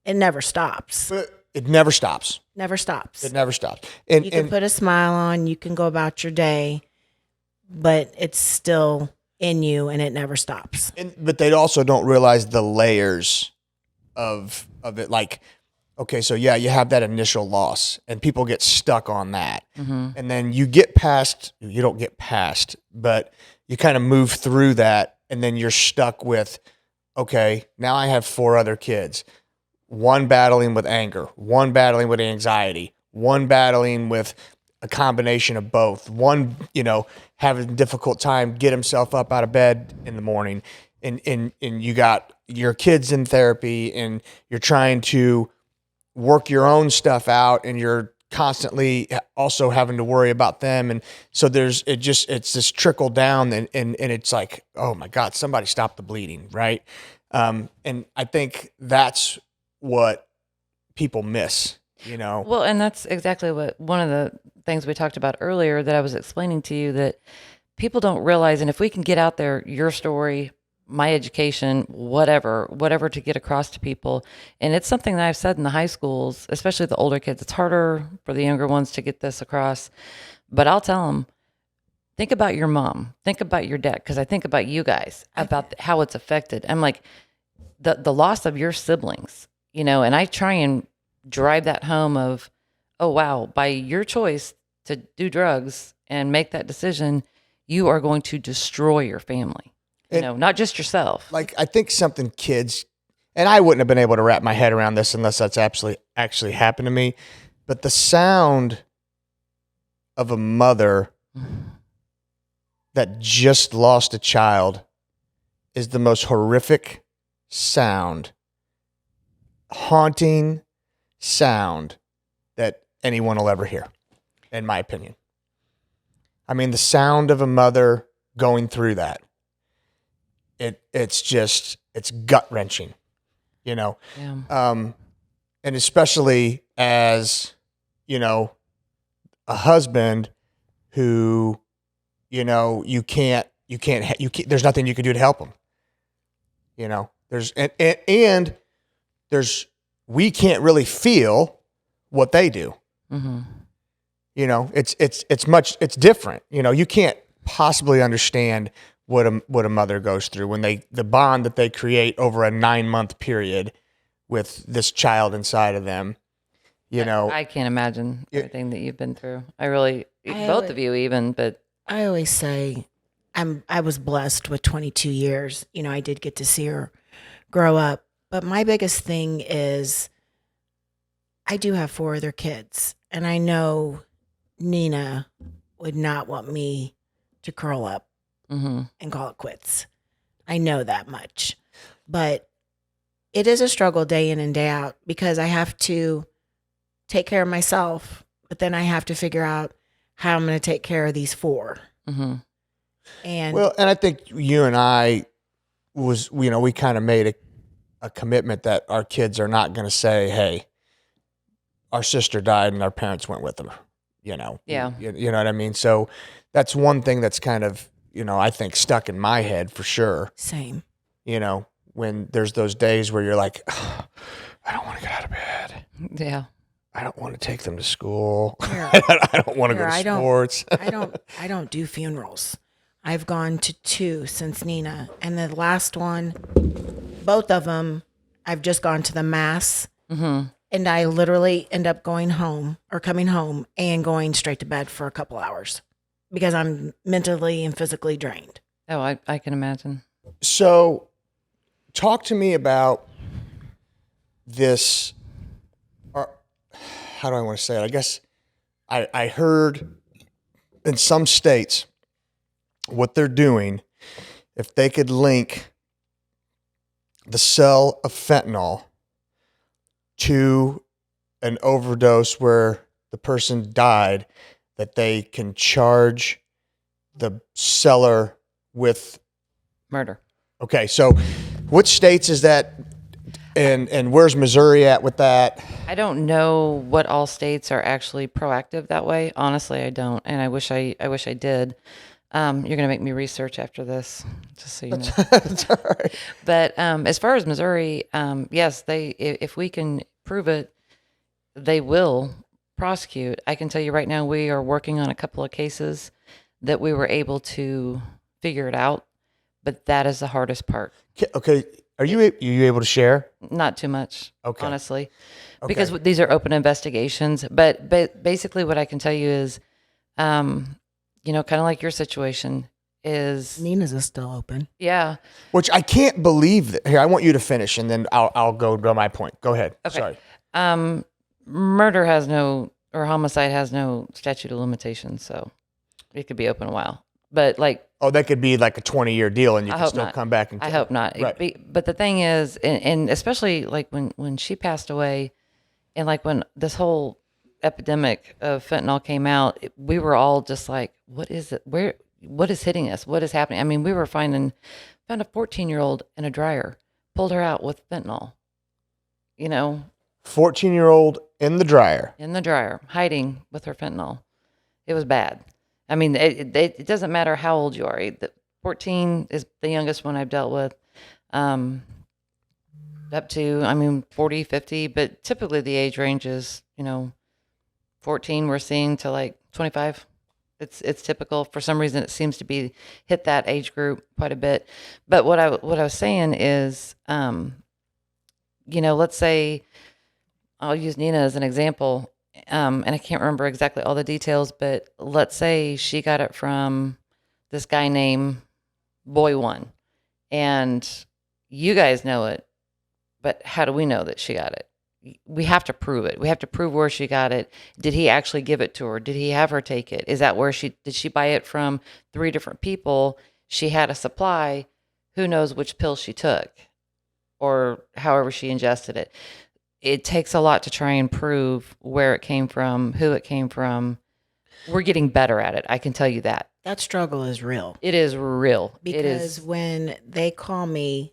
It never stops. it never stops. Never stops. It never stops. And, You can and put a smile on, you can go about your day, but it's still in you and it never stops. but they also don't realize the layers of it. Like, okay, so yeah, you have that initial loss and people get stuck on that. And then you don't get past, but you kind of move through that, and then you're stuck with, okay, now I have 4 other kids. One battling with anger, one battling with anxiety, one battling with a combination of both. One, having a difficult time get himself up out of bed in the morning, and you got your kids in therapy, and you're trying to work your own stuff out, and you're constantly also having to worry about them. And so it's this trickle down, and it's like, oh my God, somebody stop the bleeding. Right. And I think that's what people miss, Well, and that's exactly what one of the things we talked about earlier that I was explaining to you, that people don't realize. And if we can get out there, your story, my education, whatever to get across to people. And it's something that I've said in the high schools, especially the older kids. It's harder for the younger ones to get this across. But I'll tell them, think about your mom, think about your dad, because I think about you guys, about how it's affected. I'm like, the loss of your siblings, and I try and drive that home of, oh, wow, by your choice to do drugs and make that decision, you are going to destroy your family. not just yourself. Like, I think something kids, and I wouldn't have been able to wrap my head around this unless that's actually happened to me, but the sound of a mother that just lost a child is the most horrific sound, haunting sound that anyone will ever hear, in my opinion. I mean, the sound of a mother going through that, it's gut wrenching, Yeah. and especially as, a husband who, you can't, there's nothing you can do to help him. And we can't really feel what they do. Mm-hmm. It's different. You can't possibly understand what a mother goes through when the bond that they create over a 9-month period with this child inside of them. I can't imagine everything that you've been through. Both of you even, but I always say I was blessed with 22 years. I did get to see her grow up. But my biggest thing is I do have 4 other kids. And I know Nina would not want me to curl up and call it quits. I know that much. But it is a struggle day in and day out because I have to take care of myself. But then I have to figure out how I'm going to take care of these 4. Mm-hmm. And I think you and I we kind of made a commitment that our kids are not going to say, hey, our sister died and our parents went with them, Yeah. You know what I mean? So that's one thing that's kind of, I think stuck in my head for sure. same. When there's those days where you're like, "Ugh, I don't want to get out of bed. Yeah. I don't want to take them to school. Here. I don't want to go to Here, I don't- sports. I don't do funerals. I've gone to 2 since Nina, and the last one, both of them, I've just gone to the mass, and I literally end up going home or coming home and going straight to bed for a couple hours because I'm mentally and physically drained. Oh, I can imagine. So talk to me about this, or how do I want to say it? I guess I heard in some states what they're doing, if they could link the sale of fentanyl to an overdose where the person died, that they can charge the seller with. Murder. Okay, so which states is that, and where's Missouri at with that? I don't know what all states are actually proactive that way. Honestly, I don't, and I wish I did. You're gonna make me research after this, just so you know. That's all right. But as far as Missouri, yes, if we can prove it, they will prosecute. I can tell you right now, we are working on a couple of cases that we were able to figure it out, but that is the hardest part. Okay, are you able to share? Not too much, Okay. honestly, Okay. because these are open investigations. But basically, what I can tell you is, kind of like your situation is, Nina's is still open. yeah. Which I can't believe that. Here, I want you to finish, and then I'll go to my point. Go ahead. Okay. Sorry. Murder has no, or homicide has no statute of limitations, so it could be open a while. But Oh, that could be like a 20-year deal, and you I can hope still not. come back and. I hope not. Right. But the thing is, and especially like when she passed away, and like when this whole epidemic of fentanyl came out, we were all just like, what is it? What is hitting us? What is happening? I mean, we were found a 14-year-old in a dryer, pulled her out with fentanyl, 14-year-old in the dryer. in the dryer, hiding with her fentanyl. It was bad. I mean, it doesn't matter how old you are. 14 is the youngest one I've dealt with. Up to, 40, 50, but typically the age range is, 14 we're seeing to like 25. It's typical. For some reason, it seems to be hit that age group quite a bit. But what I was saying is, let's say I'll use Nina as an example, and I can't remember exactly all the details, but let's say she got it from this guy named Boy One, And you guys know it, but how do we know that she got it? We have to prove it. We have to prove where she got it. Did he actually give it to her? Did he have her take it? Is that where did she buy it from 3 different people? She had a supply. Who knows which pill she took or however she ingested it. It takes a lot to try and prove where it came from, who it came from. We're getting better at it. I can tell you that. That struggle is real. It is real. Because it is. when they call me,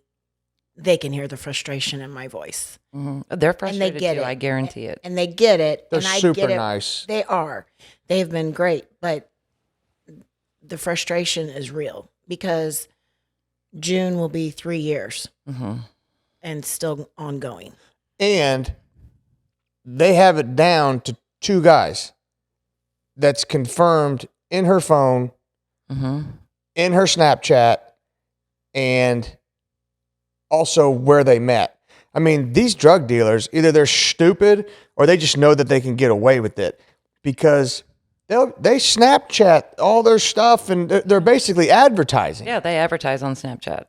they can hear the frustration in my voice. Mm-hmm. They're frustrated get too. it. I guarantee it. And they get it. They're and I super get it. nice. They are. They've been great. But the frustration is real because June will be 3 years Mm-hmm. and still ongoing. And they have it down to 2 guys that's confirmed in her phone, Mm-hmm. in her Snapchat, and also where they met. I mean, these drug dealers, either they're stupid or they just know that they can get away with it because they Snapchat all their stuff and they're basically advertising. Yeah, they advertise on Snapchat.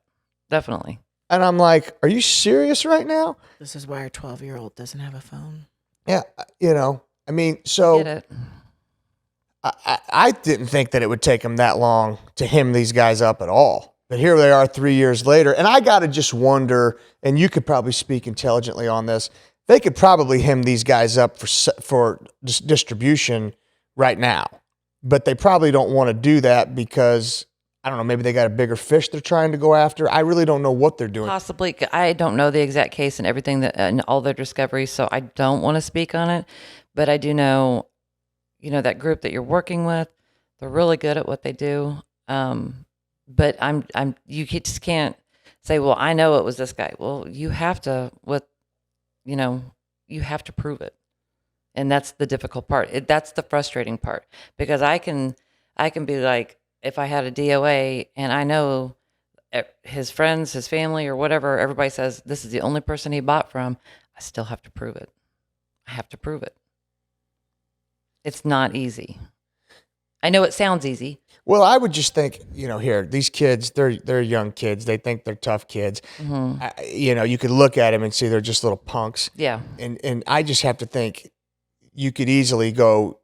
Definitely. And I'm like, are you serious right now? This is why our 12-year-old doesn't have a phone. Yeah, I mean, so Get it. I didn't think that it would take them that long to hem these guys up at all. But here they are 3 years later. And I got to just wonder, and you could probably speak intelligently on this, they could probably hem these guys up for distribution right now. But they probably don't want to do that because, I don't know, maybe they got a bigger fish they're trying to go after. I really don't know what they're doing. Possibly. I don't know the exact case and everything and all their discoveries, so I don't want to speak on it. But I do know, that group that you're working with, they're really good at what they do. But you just can't say, well, I know it was this guy. Well, you have to you have to prove it. And that's the difficult part. That's the frustrating part because I can be like, if I had a DOA and I know his friends, his family or whatever, everybody says this is the only person he bought from, I still have to prove it. I have to prove it. It's not easy. I know it sounds easy. Well, I would just think, here, these kids, they're young kids. They think they're tough kids. Mm-hmm. You could look at them and see they're just little punks. Yeah. And I just have to think you could easily go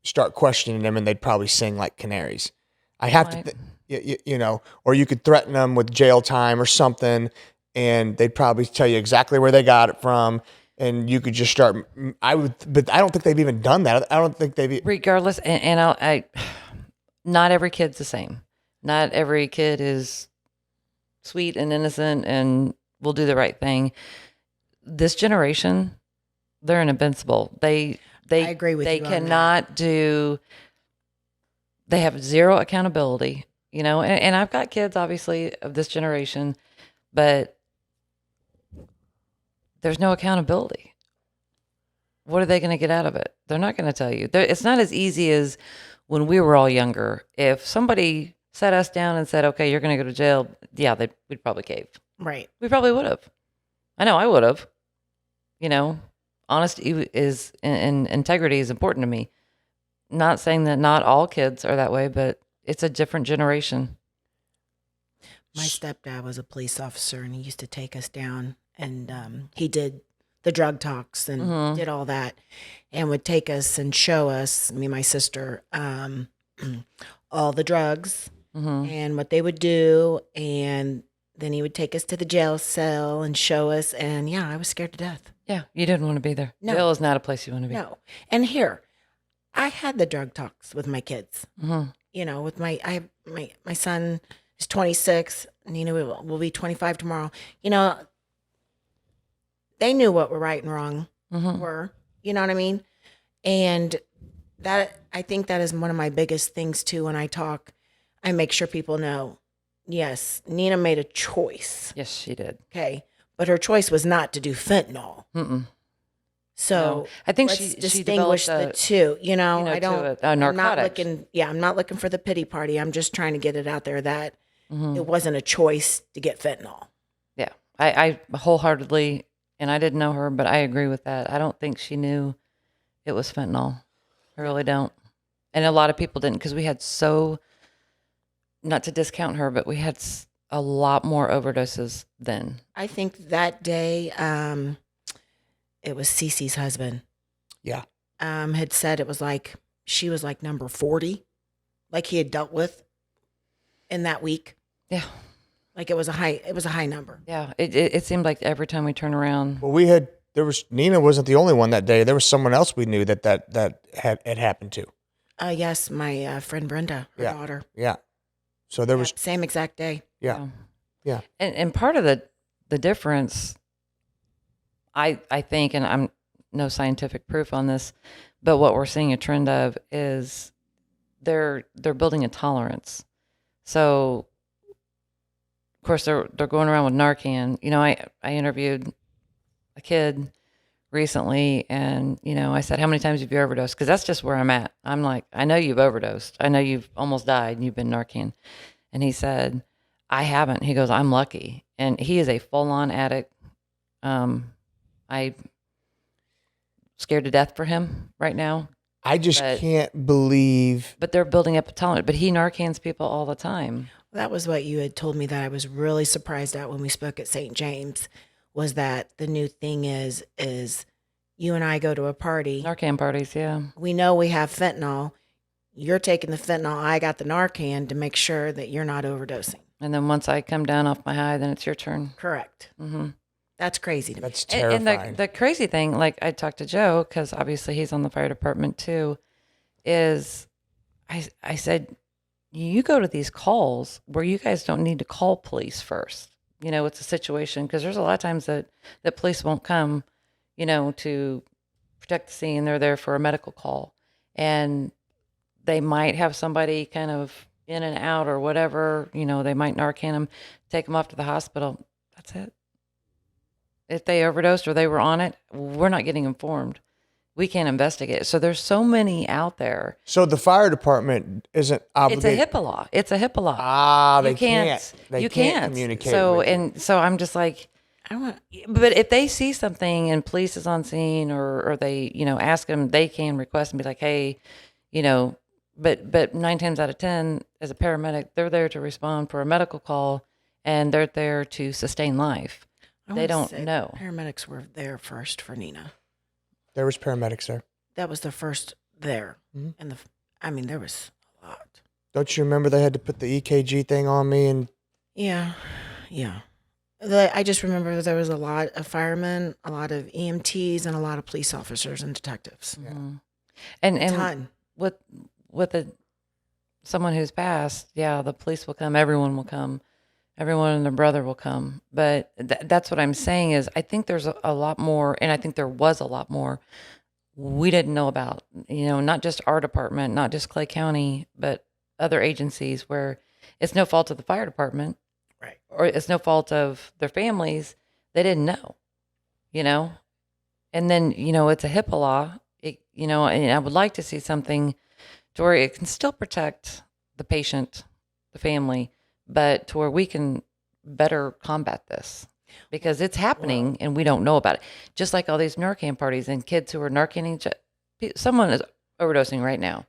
start questioning them and they'd probably sing like canaries. I have Right. to, or you could threaten them with jail time or something and they'd probably tell you exactly where they got it from. And you could just start, but I don't think they've even done that. I don't think they've. Regardless, and not every kid's the same. Not every kid is sweet and innocent and will do the right thing. This generation, they're invincible. I agree with you on that. cannot do. They have zero accountability, and I've got kids, obviously, of this generation, but there's no accountability. What are they going to get out of it? They're not going to tell you. It's not as easy as when we were all younger. If somebody sat us down and said, okay, you're going to go to jail, yeah, we'd probably cave. Right. We probably would have. I know I would have. Honesty is and integrity is important to me. Not saying that not all kids are that way, but it's a different generation. My stepdad was a police officer and he used to take us down and he did the drug talks and Mhm. did all that and would take us and show us, me and my sister, all the drugs Mm-hmm. and what they would do. And then he would take us to the jail cell and show us. And yeah, I was scared to death. Yeah, you didn't want to be there. No. Jail is not a place you want to be. No. And here, I had the drug talks with my kids. Mm-hmm. With my son is 26. Nina will be 25 tomorrow. They knew what were right and wrong Mm-hmm. were. You know what I mean? And I think that is one of my biggest things too. When I talk, I make sure people know, yes, Nina made a choice. Yes, she did. Okay. But her choice was not to do fentanyl. Mm-mm. So No. I think let's she distinguish developed the two. I to don't. a I'm not narcotic. looking. Yeah, I'm not looking for the pity party. I'm just trying to get it out there that Mhm. it wasn't a choice to get fentanyl. Yeah, I wholeheartedly, and I didn't know her, but I agree with that. I don't think she knew it was fentanyl. I really don't. And a lot of people didn't because we had not to discount her, but we had a lot more overdoses then. I think that day, it was Cece's husband. Yeah. Had said it was like she was like number 40, like he had dealt with in that week. Yeah. Like it was a high number. Yeah. It seemed like every time we turn around. Well, Nina wasn't the only one that day. There was someone else we knew that had happened to. Yes, my friend Brenda, her daughter. Yeah. So there was, Same exact day. yeah. Yeah. And part of the difference, I think, and I'm no scientific proof on this, but what we're seeing a trend of is they're building a tolerance. So of course they're going around with Narcan. You know, I interviewed a kid recently, and you know, I said, how many times have you overdosed? Because that's just where I'm at. I'm like, I know you've overdosed. I know you've almost died and you've been Narcan. And he said, I haven't. He goes, I'm lucky. And he is a full-on addict. I scared to death for him right now. I just can't believe. But they're building up a tolerance. But he Narcans people all the time. That was what you had told me that I was really surprised at when we spoke at St. James, was that the new thing is you and I go to a party. Narcan parties, yeah. We know we have fentanyl. You're taking the fentanyl. I got the Narcan to make sure that you're not overdosing. And then once I come down off my high, then it's your turn. Correct. Mm-hmm. That's crazy to me. That's terrifying. And the crazy thing, like I talked to Joe, because obviously he's on the fire department too, is I said, you go to these calls where you guys don't need to call police first. You know, it's a situation, because there's a lot of times that police won't come, you know, to protect the scene. They're there for a medical call. And they might have somebody kind of in and out or whatever, you know, they might Narcan them, take them off to the hospital. That's it. If they overdosed or they were on it, we're not getting informed. We can't investigate. So there's so many out there. So the fire department isn't obligated. It's a HIPAA law. It's a HIPAA law. They you can't. They you can't can't communicate. So with you. and so I'm just like, but if they see something and police is on scene, or they, you know, ask them, they can request and be like, hey, you know, but 9 times out of 10, as a paramedic, they're there to respond for a medical call, and they're there to sustain life. They don't know. Paramedics were there first for Nina. There was paramedics there. That was the first there. Mm-hmm. And there was a lot. Don't you remember they had to put the EKG thing on me? And Yeah. I just remember there was a lot of firemen, a lot of EMTs, and a lot of police officers and detectives. Yeah. Mm-hmm. And Ton. with someone who's passed, yeah, the police will come, everyone will come, everyone and their brother will come. But that's what I'm saying is, I think there's a lot more, and I think there was a lot more we didn't know about, you know, not just our department, not just Clay County, but other agencies, where it's no fault of the fire department, Right. or it's no fault of their families. They didn't know, you know. And then, you know, it's a HIPAA law, you know, and I would like to see something to where it can still protect the patient, the family, but to where we can better combat this, because it's happening and we don't know about it. Just like all these Narcan parties and kids who are Narcaning, someone is overdosing right now,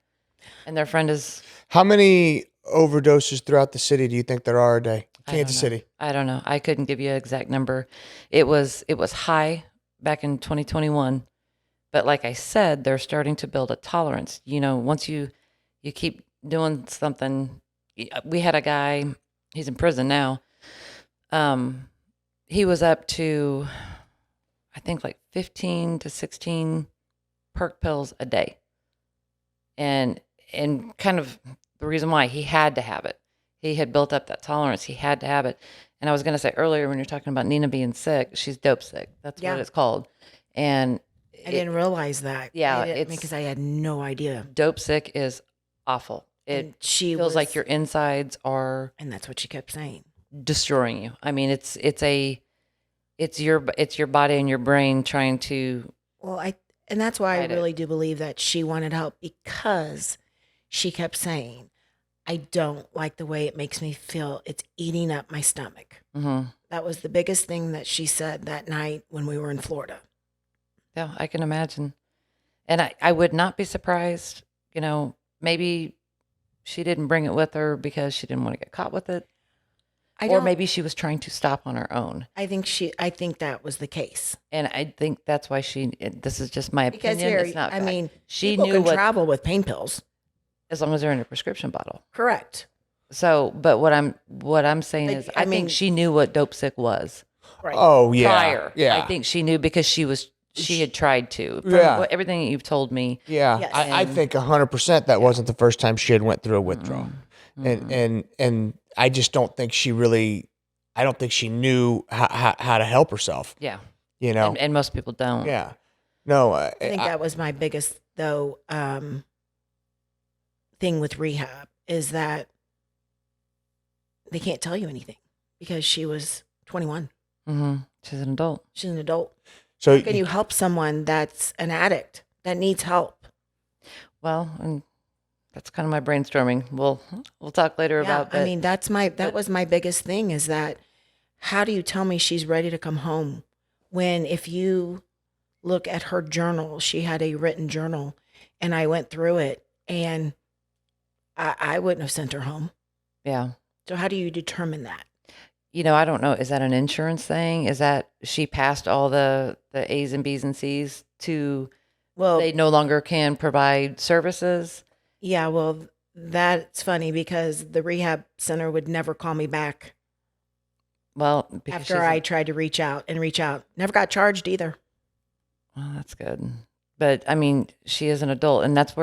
and their friend is. how many overdoses throughout the city do you think there are a day? Kansas City. I don't know. I couldn't give you an exact number. It was high back in 2021, but like I said, they're starting to build a tolerance. You know, once you keep doing something. We had a guy, he's in prison now. He was up to, I think, like 15 to 16 perk pills a day. And kind of the reason why, he had to have it. He had built up that tolerance. He had to have it. And I was going to say earlier, when you're talking about Nina being sick, she's dope sick. That's what it's called. And I didn't realize that. Yeah, because I had no idea. Dope sick is awful. It feels like your insides are, and that's what she kept saying, destroying you. I mean, it's your body and your brain trying to. Well, and that's why I really do believe that she wanted help, because she kept saying, I don't like the way it makes me feel. It's eating up my stomach. Mm-hmm. That was the biggest thing that she said that night when we were in Florida. Yeah, I can imagine. And I would not be surprised, you know, maybe she didn't bring it with her because she didn't want to get caught with it. or maybe she was trying to stop on her own. I think that was the case. And I think that's why this is just my Because opinion. here, It's not I fact. mean, she people knew can what, travel with pain pills. as long as they're in a prescription bottle. Correct. So, but what I'm saying But, is, I I mean- think she knew what dope sick was Right. Oh yeah, prior. yeah, I think she knew because she had tried to. From Yeah. everything that you've told me. yeah. Yes. I think 100% that wasn't the first time she had went through a withdrawal, and I just don't think she really. I don't think she knew how to help herself. Yeah. You know. And most people don't. Yeah. No. I think that was my biggest though thing with rehab is that they can't tell you anything because she was 21. Mm-hmm. She's an adult. She's an adult. So How can you help someone that's an addict that needs help? Well, and that's kind of my brainstorming. We'll talk later Yeah, about that. I mean, that was my biggest thing is that how do you tell me she's ready to come home when if you look at her journal, she had a written journal and I went through it and I wouldn't have sent her home. yeah. So how do you determine that? I don't know. Is that an insurance thing? Is that she passed all the A's and B's and C's to Well, they no longer can provide services? yeah, well, that's funny because the rehab center would never call me back Well, because after I tried to reach out. Never got charged either. well, that's good. But I mean, she is an adult, and that's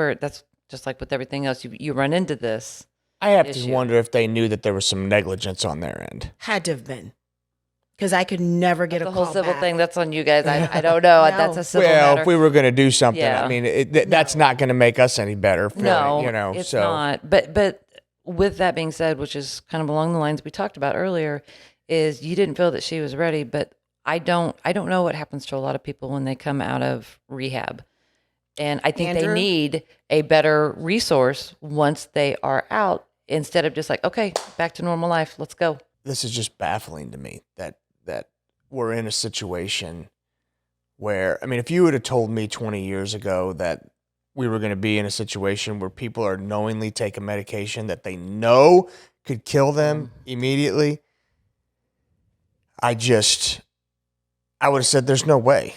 just like with everything else. You run into this. I have to issue. wonder if they knew that there was some negligence on their end. Had to have been. Because I could never get The a whole call civil back. thing, that's on you guys. I don't know. No. That's a civil Well, matter. if we were going to do something, Yeah. I mean, that's not going to make us any better. Feeling, No, it's so. not. But with that being said, which is kind of along the lines we talked about earlier, is you didn't feel that she was ready. But I don't know what happens to a lot of people when they come out of rehab, and I think Andrew? they need a better resource once they are out, instead of just like, okay, back to normal life, let's go. This is just baffling to me that we're in a situation where, I mean, if you would have told me 20 years ago that we were going to be in a situation where people are knowingly taking medication that they know could kill them immediately, I would have said there's no way.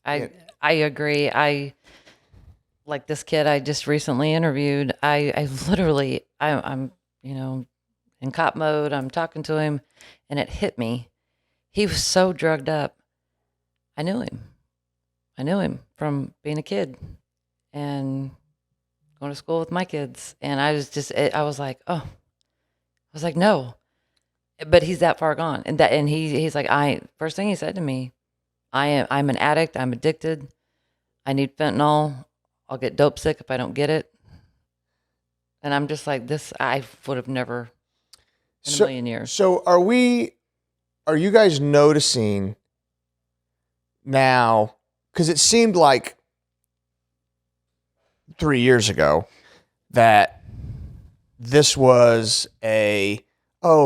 I agree. I like this kid I just recently interviewed. I'm in cop mode. I'm talking to him, and it hit me. He was so drugged up. I knew him from being a kid and going to school with my kids. And I was like, no. But he's that far gone. And he's like, first thing he said to me, I'm an addict. I'm addicted. I need fentanyl. I'll get dope sick if I don't get it. And I'm just like, this, I would have never in a million years. So are you guys noticing now, because it seemed like 3 years ago that this was hey, I'm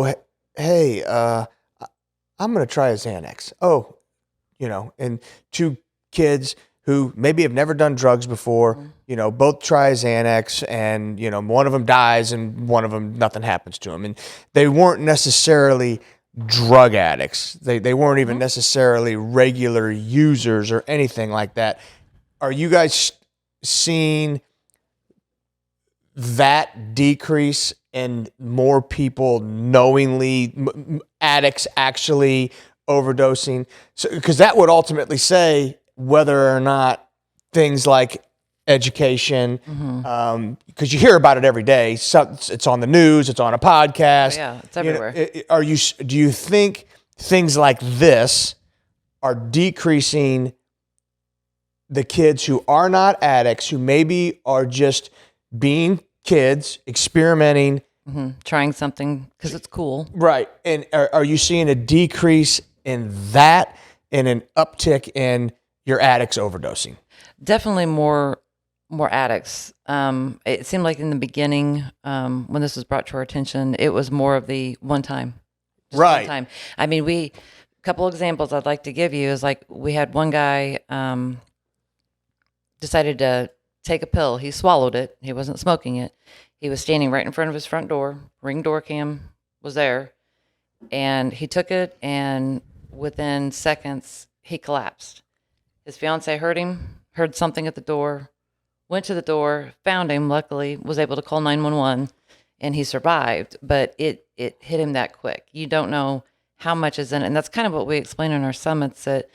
going to try a Xanax. Oh, and two kids who maybe have never done drugs before, both try Xanax and, one of them dies and one of them, nothing happens to them. And they weren't necessarily drug addicts. They weren't even necessarily regular users or anything like that. Are you guys seeing that decrease in more people knowingly, addicts actually overdosing? So, because that would ultimately say whether or not things like education, because you hear about it every day. So it's on the news, it's on a podcast. Oh, yeah, it's everywhere. Do you think things like this are decreasing the kids who are not addicts, who maybe are just being kids, experimenting? Trying something because it's cool. Right. And are you seeing a decrease in that and an uptick in your addicts overdosing? Definitely more addicts. It seemed like in the beginning, when this was brought to our attention, it was more of the one time. Right. One time. I mean, a couple examples I'd like to give you is like we had one guy decided to take a pill. He swallowed it. He wasn't smoking it. He was standing right in front of his front door. Ring door cam was there. And he took it, and within seconds, he collapsed. His fiance heard something at the door, went to the door, found him, luckily, was able to call 911, and he survived. But it hit him that quick. You don't know how much is in it. And that's kind of what we explain in our summits, that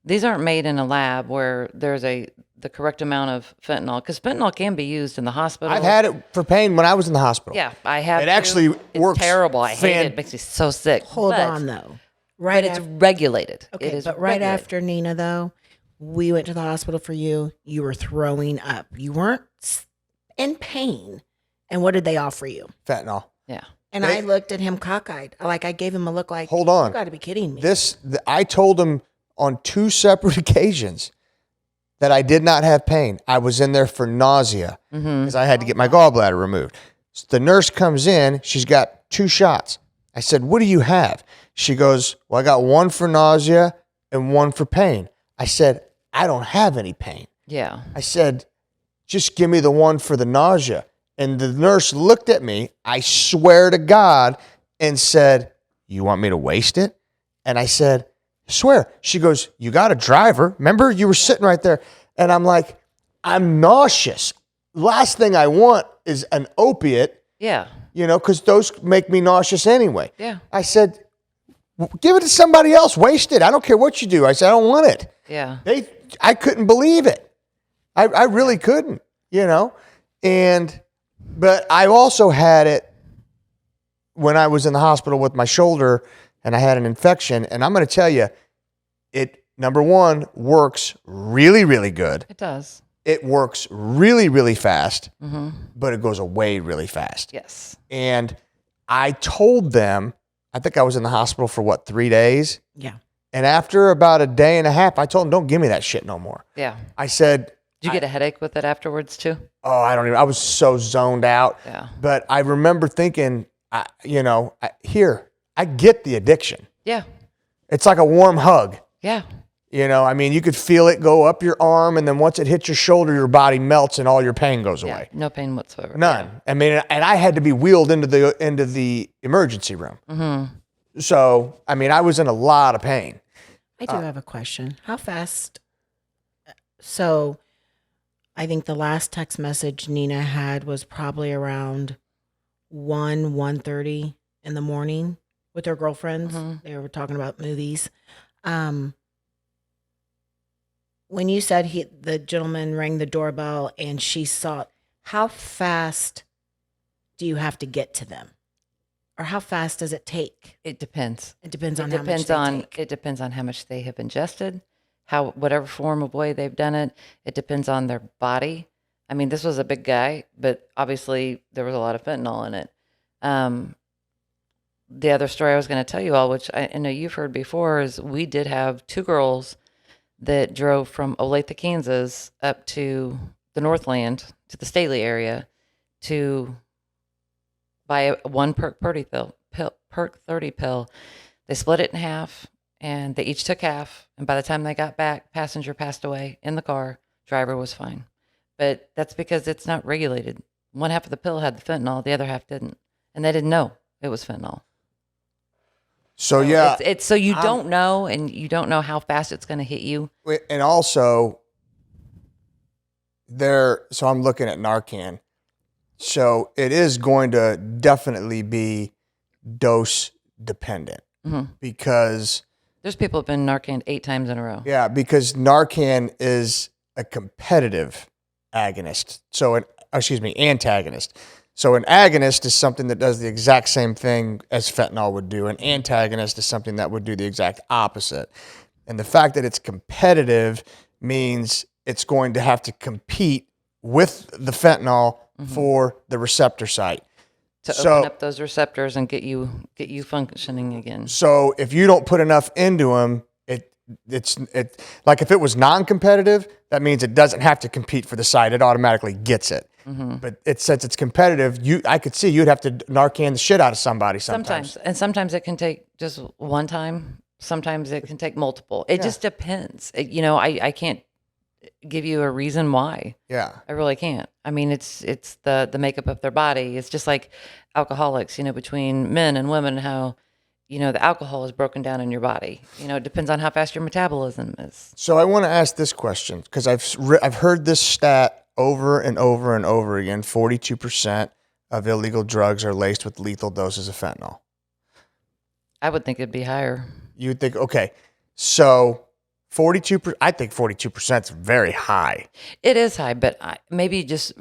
these aren't made in a lab where there's the correct amount of fentanyl, because fentanyl can be used in the hospital. I've had it for pain when I was in the hospital. Yeah, I have. It actually It's works terrible. I hate it. It makes me so sick. Hold But- on though. But Right it's after, regulated. okay, It is but right regulated. after Nina though, we went to the hospital for you. You were throwing up. You weren't in pain. And what did they offer you? Fentanyl. Yeah. And I looked at him cockeyed. Like I gave him a look like, Hold on. you got to be kidding me. I told him on 2 separate occasions that I did not have pain. I was in there for nausea because I had to get my gallbladder removed. So the nurse comes in. She's got 2 shots. I said, "What do you have?" She goes, "Well, I got 1 for nausea and 1 for pain." I said, "I don't have any pain." Yeah. I said, "Just give me the 1 for the nausea." And the nurse looked at me, I swear to God, and said, "You want me to waste it?" And I said, "Swear." She goes, "You got a driver. Remember, you were sitting right there." And I'm like, I'm nauseous. Last thing I want is an opiate, Yeah. because those make me nauseous anyway. Yeah. I said, "Give it to somebody else. Waste it. I don't care what you do." I said, "I don't want it." Yeah. I couldn't believe it. I really couldn't, but I also had it when I was in the hospital with my shoulder and I had an infection. And I'm going to tell you, it, number one, works really, really good. It does. It works really, really fast, but it goes away really fast. Yes. And I told them, I think I was in the hospital for 3 days. Yeah. And after about a day and a half, I told them, "Don't give me that shit no more." Yeah. I said, Did you get a headache with it afterwards too? "Oh, I was so zoned out." Yeah. But I remember thinking, I get the addiction. Yeah. It's like a warm hug. Yeah. You could feel it go up your arm, and then once it hits your shoulder, your body melts and all your pain goes Yeah. away. No pain whatsoever. None. And I had to be wheeled into the emergency room. So, I was in a lot of pain. I do have a question. How fast? So I think the last text message Nina had was probably around 1:30 in the morning with her girlfriends. They were talking about movies. When you said the gentleman rang the doorbell and she saw, how fast do you have to get to them? Or how fast does it take? It depends. It depends on It how much depends they on take. it depends on how much they have ingested, whatever form of way they've done it. It depends on their body. This was a big guy, but obviously there was a lot of fentanyl in it. The other story I was going to tell you all, which I know you've heard before, is we did have 2 girls that drove from Olathe, Kansas, up to the Northland, to the Staley area, to buy one Perk 30 pill. They split it in half, and they each took half. And by the time they got back, passenger passed away in the car. Driver was fine. But that's because it's not regulated. One half of the pill had the fentanyl, the other half didn't. And they didn't know it was fentanyl. So, yeah. It's so you don't know, and you don't know how fast it's going to hit you. And also, so I'm looking at Narcan. So it is going to definitely be dose dependent because There's people who've been Narcan 8 times in a row. because Narcan is a competitive agonist. Antagonist. So an agonist is something that does the exact same thing as fentanyl would do. An antagonist is something that would do the exact opposite. And the fact that it's competitive means it's going to have to compete with the fentanyl for the receptor site. To open up those receptors and get you functioning again. So if you don't put enough into them, it's like if it was non-competitive, that means it doesn't have to compete for the site. It automatically gets it. But since it's competitive, I could see you'd have to Narcan the shit out of somebody sometimes. And sometimes it can take just one time. Sometimes it can take multiple. It just depends. I can't give you a reason why. Yeah. I really can't. It's the makeup of their body. It's just like alcoholics, between men and women, how the alcohol is broken down in your body. It depends on how fast your metabolism is. So I want to ask this question because I've heard this stat over and over and over again. 42% of illegal drugs are laced with lethal doses of fentanyl. I would think it'd be higher. You would think, okay, so 42%. I think 42% is very high. It is high, but maybe just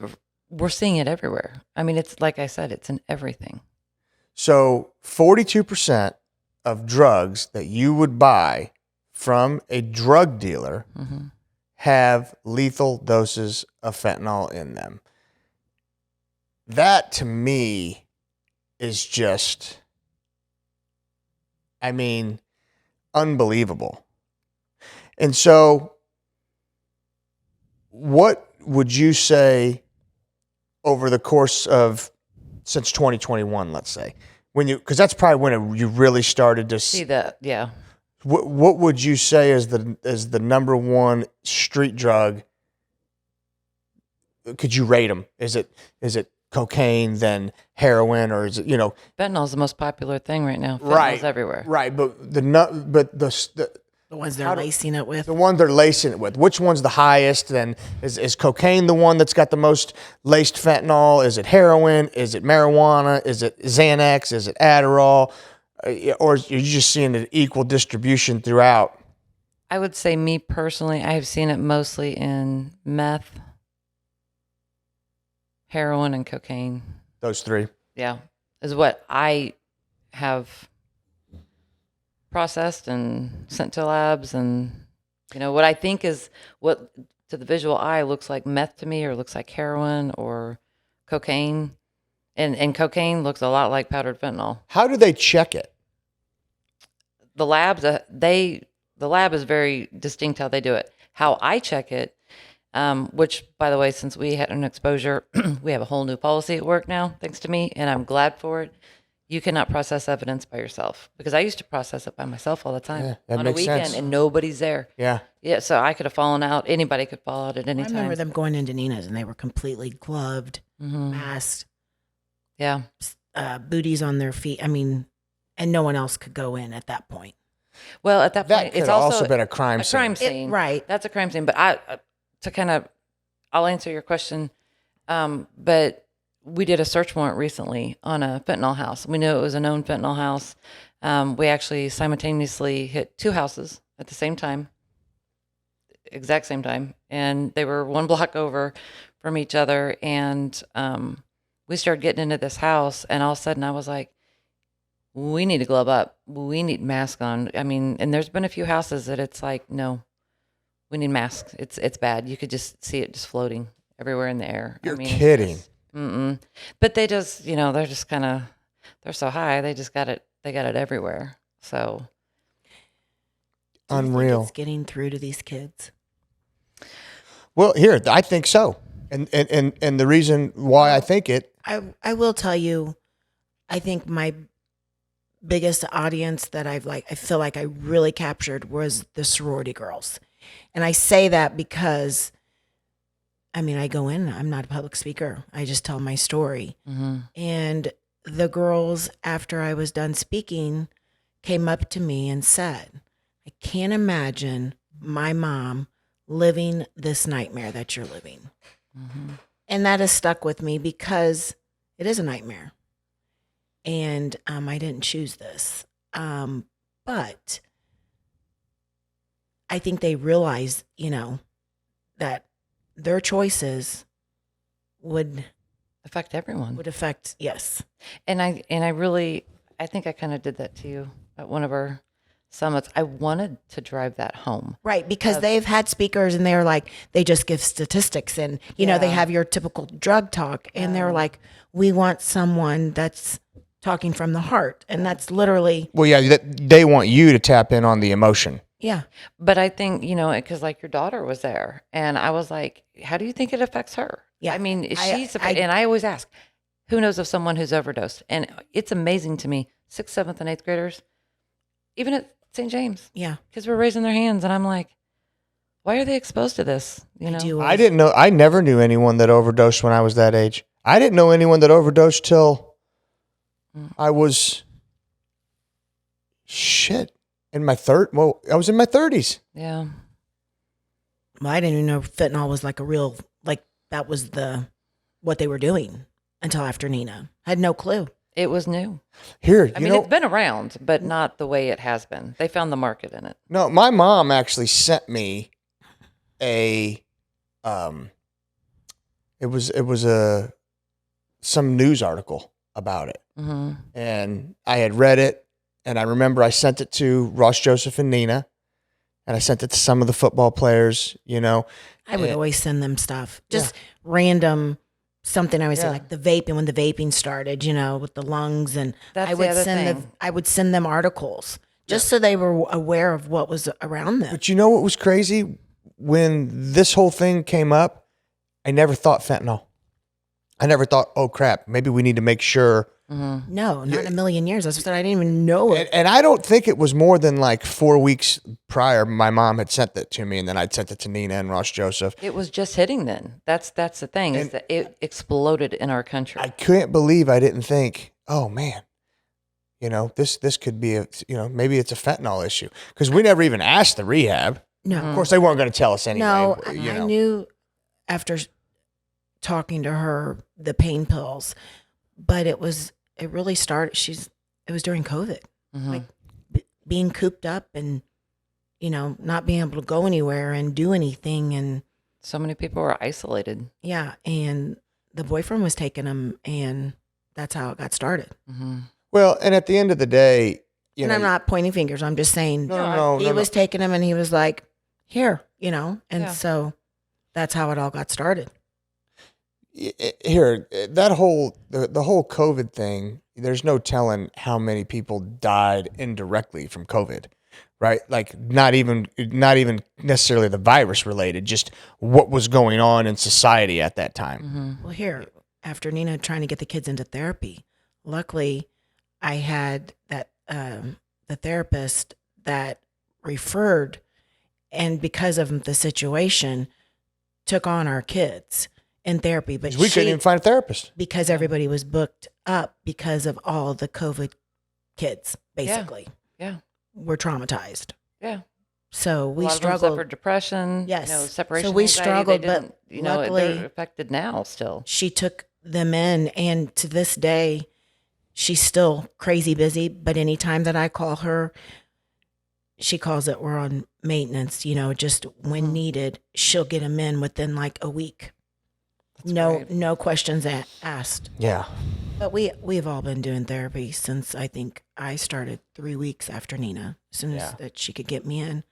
we're seeing it everywhere. I mean, it's like I said, it's in everything. So 42% of drugs that you would buy from a drug dealer have lethal doses of fentanyl in them. That to me is just, I mean, unbelievable. And so what would you say over the course of since 2021, let's say, because that's probably when you really started to See that? Yeah. What would you say is the number one street drug? Could you rate them? Is it cocaine, then heroin, or is it Fentanyl is the most popular thing right now. Fentanyl's right everywhere. Right, but the ones they're lacing it with. the one they're lacing it with. Which one's the highest? Then is cocaine the one that's got the most laced fentanyl? Is it heroin? Is it marijuana? Is it Xanax? Is it Adderall? Or are you just seeing an equal distribution throughout? I would say, me personally, I have seen it mostly in meth, heroin, and cocaine. Those three. Yeah, is what I have processed and sent to labs, and what I think is what to the visual eye looks like meth to me, or looks like heroin or cocaine, and cocaine looks a lot like powdered fentanyl. How do they check it? The labs, the lab is very distinct how they do it. How I check it, which, by the way, since we had an exposure, we have a whole new policy at work now, thanks to me, and I'm glad for it. You cannot process evidence by yourself, because I used to process it by myself all the time that on a makes weekend, sense. and nobody's there. Yeah. Yeah, so I could have fallen out. Anybody could fall out at any I time. remember them going into Nina's and they were completely gloved, masked, Yeah. booties on their feet. I mean, and no one else could go in at that point. Well, at that That point, could it's have also also been a crime scene. Right. That's a crime scene. But I'll answer your question. But we did a search warrant recently on a fentanyl house. We knew it was a known fentanyl house. We actually simultaneously hit two houses at the same time, exact same time. And they were one block over from each other. And we started getting into this house. And all of a sudden I was like, we need to glove up. We need masks on. I mean, and there's been a few houses that it's like, no, we need masks. It's bad. You could just see it just floating everywhere in the air. You're kidding. But they just, they're just kind of, they're so high. They just got it. They got it everywhere. So Do you think unreal. it's getting through to these kids? Well, here, I think so. And the reason why I think it, I will tell you, I think my biggest audience that I feel like I really captured was the sorority girls. And I say that because, I mean, I go in, I'm not a public speaker. I just tell my story. And the girls, after I was done speaking, came up to me and said, I can't imagine my mom living this nightmare that you're living. And that has stuck with me because it is a nightmare. And I didn't choose this. But I think they realize, that their choices would affect everyone. affect, yes. And I think I kind of did that to you at one of our summits. I wanted to drive that home. Right, because they've had speakers and they're like, they just give statistics and, they have your typical drug talk. And they're like, we want someone that's talking from the heart. And that's literally. well, yeah, they want you to tap in on the emotion. Yeah. But I think, because like your daughter was there, and I was like, how do you think it affects her? Yeah. I mean, and I always ask, who knows of someone who's overdosed? And it's amazing to me, 6th, 7th, and 8th graders, even at St. James, Yeah. kids were raising their hands, and I'm like, why are they exposed to this? I didn't know. I never knew anyone that overdosed when I was that age. I didn't know anyone that overdosed till I was Shit. In my I was in my 30s. Yeah. Well, I didn't even know fentanyl was like a real, like that was what they were doing until after Nina. I had no clue. It was new. Here, I mean, it's been around, but not the way it has been. They found the market in it. no, my mom actually sent me it was some news article about it. Mm-hmm. And I had read it, and I remember I sent it to Ross, Joseph, and Nina, and I sent it to some of the football players, I would always send them stuff, just random something. I would say like the vaping, when the vaping started, with the lungs, and That's I would the other send thing. I would send them articles just so they were aware of what was around them. But you know what was crazy? When this whole thing came up, I never thought fentanyl. I never thought, oh crap, maybe we need to make sure. Mm-hmm. No, not in a million years. That's what I didn't even know it. And I don't think it was more than like 4 weeks prior. My mom had sent that to me, and then I'd sent it to Nina and Ross Joseph. It was just hitting then. That's the thing, is that it exploded in our country. I couldn't believe I didn't think, oh man, this could be maybe it's a fentanyl issue, because we never even asked the rehab. No, Of course, they weren't going to tell us anyway. no, you I know. knew after talking to her the pain pills, but it really started. It was during COVID, Mhm. like being cooped up and not being able to go anywhere and do anything, and So many people were isolated. yeah, and the boyfriend was taking them, and that's how it got started. Mm-hmm. Well, and at the end of the day, And I'm not pointing fingers. I'm just saying No, he was taking them, and he was like, "Here," and Yeah. so that's how it all got started. Here, that the whole COVID thing, there's no telling how many people died indirectly from COVID, right? Like not even necessarily the virus related, just what was going on in society at that time. Mm-hmm. Well, here, after Nina trying to get the kids into therapy, luckily I had that the therapist that referred, and because of the situation, took on our kids in therapy. But 'Cause we couldn't even find a therapist. because everybody was booked up because of all the COVID kids, basically. Yeah. Were traumatized. Yeah. So A we lot of them struggled. suffered depression. Yes. Separation. So we anxiety. struggled, They but didn't, luckily- they're affected now still. She took them in, and to this day, she's still crazy busy. But anytime that I call her, she calls it we're on maintenance. Just when needed, she'll get them in within like a week. great. No questions asked. Yeah. But we've all been doing therapy since I think I started 3 weeks after Nina, as soon as that she could get me in.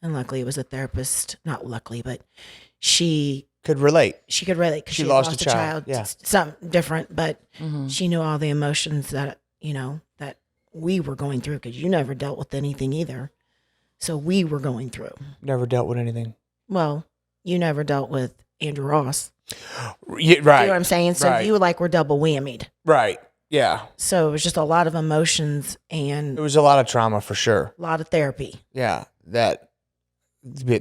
And luckily it was a therapist, not luckily, but she Could relate. could relate because She she lost lost a a child, child. yeah. Something different, but Mm-hmm. she knew all the emotions that, that we were going through, because you never dealt with anything either. So we were going through. Never dealt with anything. Well, you never dealt with Andrew Ross. Yeah, You know right. what I'm saying? So Right. you were double whammied. Right. Yeah. So it was just a lot of emotions and It was a lot of trauma for sure. a lot of therapy. Yeah. That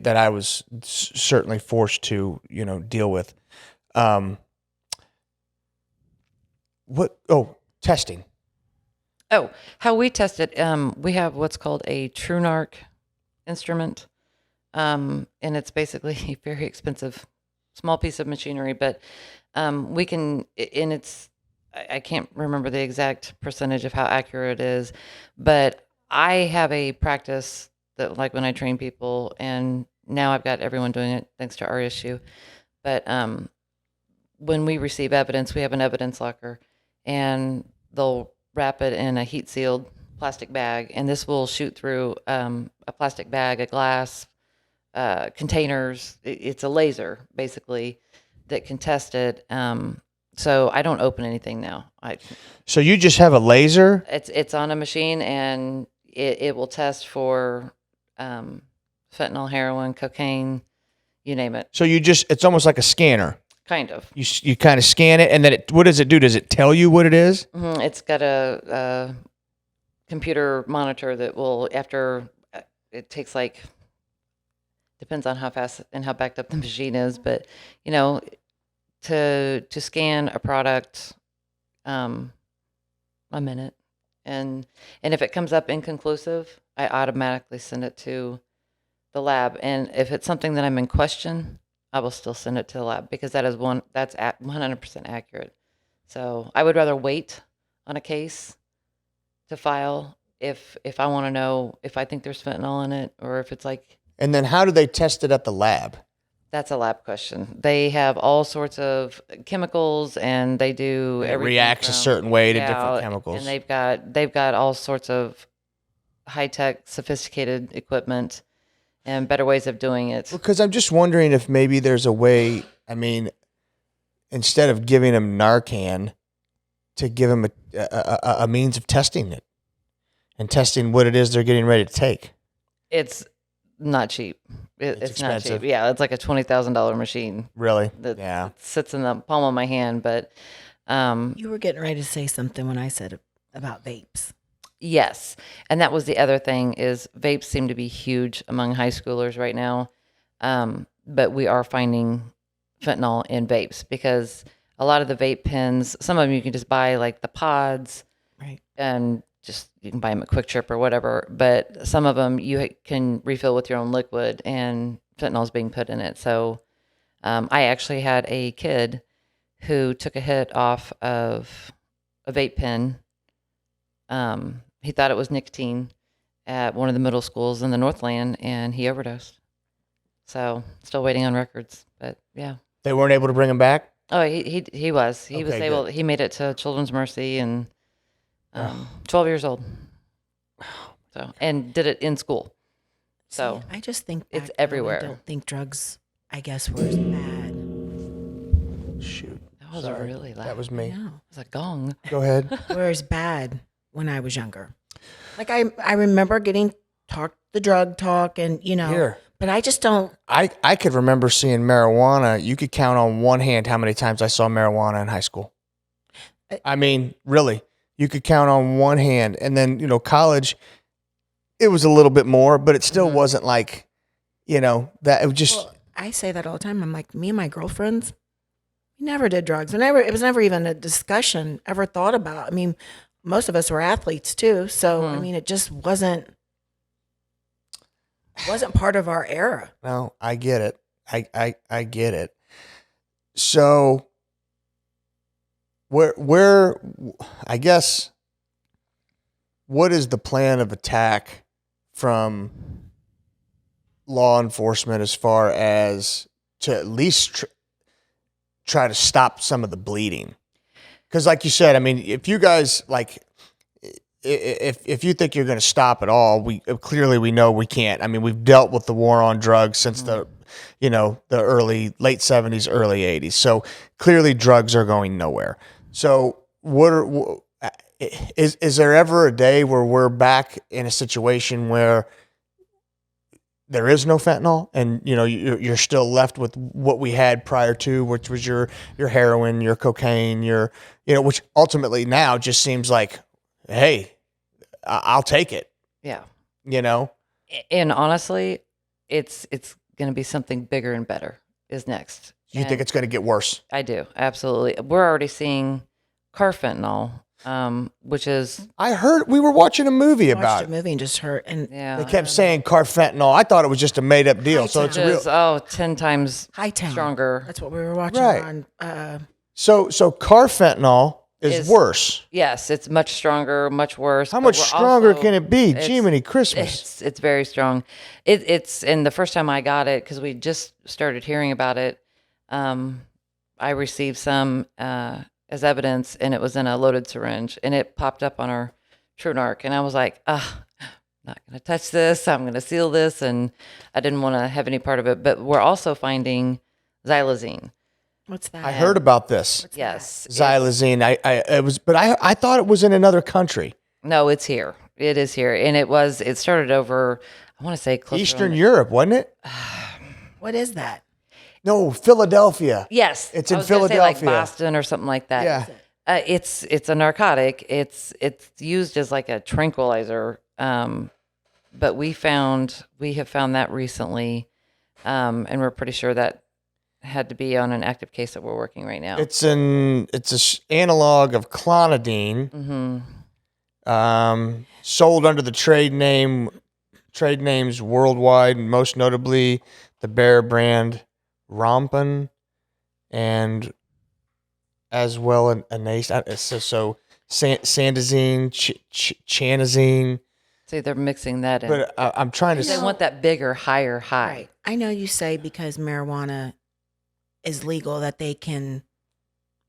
I was certainly forced to, deal with. Testing. Oh, how we test it. We have what's called a TrueNarc instrument. And it's basically a very expensive, small piece of machinery, but we can, and I can't remember the exact percentage of how accurate it is, but I have a practice that, like when I train people, and now I've got everyone doing it thanks to our issue. But when we receive evidence, we have an evidence locker, and they'll wrap it in a heat sealed plastic bag, and this will shoot through a plastic bag, a glass, containers. It's a laser basically that can test it. So I don't open anything now. So you just have a laser? It's on a machine, and it will test for fentanyl, heroin, cocaine, you name it. So it's almost like a scanner. Kind of. You kind of scan it, and then what does it do? Does it tell you what it is? Mm-hmm. It's got a computer monitor that will, after it takes depends on how fast and how backed up the machine is, but to scan a product, a minute, And if it comes up inconclusive, I automatically send it to the lab. And if it's something that I'm in question, I will still send it to the lab because that's 100% accurate. So I would rather wait on a case to file if I want to know if I think there's fentanyl in it or if it's like. And then how do they test it at the lab? That's a lab question. They have all sorts of chemicals, and they do It everything reacts a certain way to different chemicals. And they've got all sorts of high tech, sophisticated equipment and better ways of doing it. Because I'm just wondering if maybe there's a way. I mean, instead of giving them Narcan, to give them a means of testing it and testing what it is they're getting ready to take. It's not cheap. It's not expensive. cheap. Yeah, it's like a $20,000 machine Really? that sits in the palm of my hand. But You were getting ready to say something when I said about vapes. yes, and that was the other thing is vapes seem to be huge among high schoolers right now. But we are finding fentanyl in vapes because a lot of the vape pens, some of them you can just buy like the pods, Right. and just you can buy them at Quick Trip or whatever. But some of them you can refill with your own liquid, and fentanyl is being put in it. So I actually had a kid who took a hit off of a vape pen. He thought it was nicotine at one of the middle schools in the Northland, and he overdosed. So still waiting on records, but yeah. They weren't able to bring him back? Oh, he was. He was Okay, able. good. He made it to Children's Mercy, and 12 years old. So and did it in school. So See, I just think it's back now, everywhere. I don't think drugs, I guess, were as bad. Shoot. that was Sorry. really loud. That was I me. know. It was a gong. Go ahead. Were as bad when I was younger. Like I remember getting the drug talk, and Here. but I just don't. I could remember seeing marijuana. You could count on one hand how many times I saw marijuana in high school. I mean, really, you could count on one hand. And then, college, it was a little bit more, but it still wasn't like, that it was just, Well, I say that all the time. I'm like, me and my girlfriends, we never did drugs. It was never even a discussion ever thought about. I mean, most of us were athletes too, so I mean, it just wasn't part of our era. no, I get it. I get it. So where, I guess, what is the plan of attack from law enforcement as far as to at least try to stop some of the bleeding? Because like you said, I mean, if you guys if you think you're going to stop it all, we know we can't. I mean, we've dealt with the war on drugs since the late 70s, early 80s. So clearly drugs are going nowhere. So is there ever a day where we're back in a situation where there is no fentanyl and, you're still left with what we had prior to, which was your heroin, your cocaine, which ultimately now just seems like, hey, I'll take it. Yeah. And honestly, it's going to be something bigger and better is next. you think it's going to get worse? I do. Absolutely. We're already seeing carfentanil, which is, I heard we were watching a movie I about watched it. a movie and just hurt. And yeah. They kept saying carfentanil. I thought it was just a made up deal. So it's High real. 10 times Hightown. stronger. That's what we were watching Right. on. So carfentanil is worse. Yes, it's much stronger, much worse. How but much we're stronger also- can it be? it's- Jiminy Christmas. It's very strong. It's and the first time I got it, because we just started hearing about it, I received some as evidence, and it was in a loaded syringe, and it popped up on our TrueNarc, and I was like, not going to touch this. I'm going to seal this, and I didn't want to have any part of it. But we're also finding xylazine. What's that? I heard about this. Yes, Xylazine. I thought it was in another country. No, it's here. It is here, and it started over. I want to say closer Eastern on- Europe, wasn't it? What is that? No, Philadelphia. Yes, It's I in was gonna say, like Philadelphia. Boston or something like that. Yeah. It's a narcotic. It's used as like a tranquilizer. But we have found that recently, and we're pretty sure that had to be on an active case that we're working right now. It's an analog of clonidine. Mm-hmm. sold under the trade names worldwide, most notably the Bear brand Rompin, and as well Sandazine, Chanazine. See, they're mixing that in. But I'm trying to. They want that bigger, higher high. Right. I know you say because marijuana is legal that they can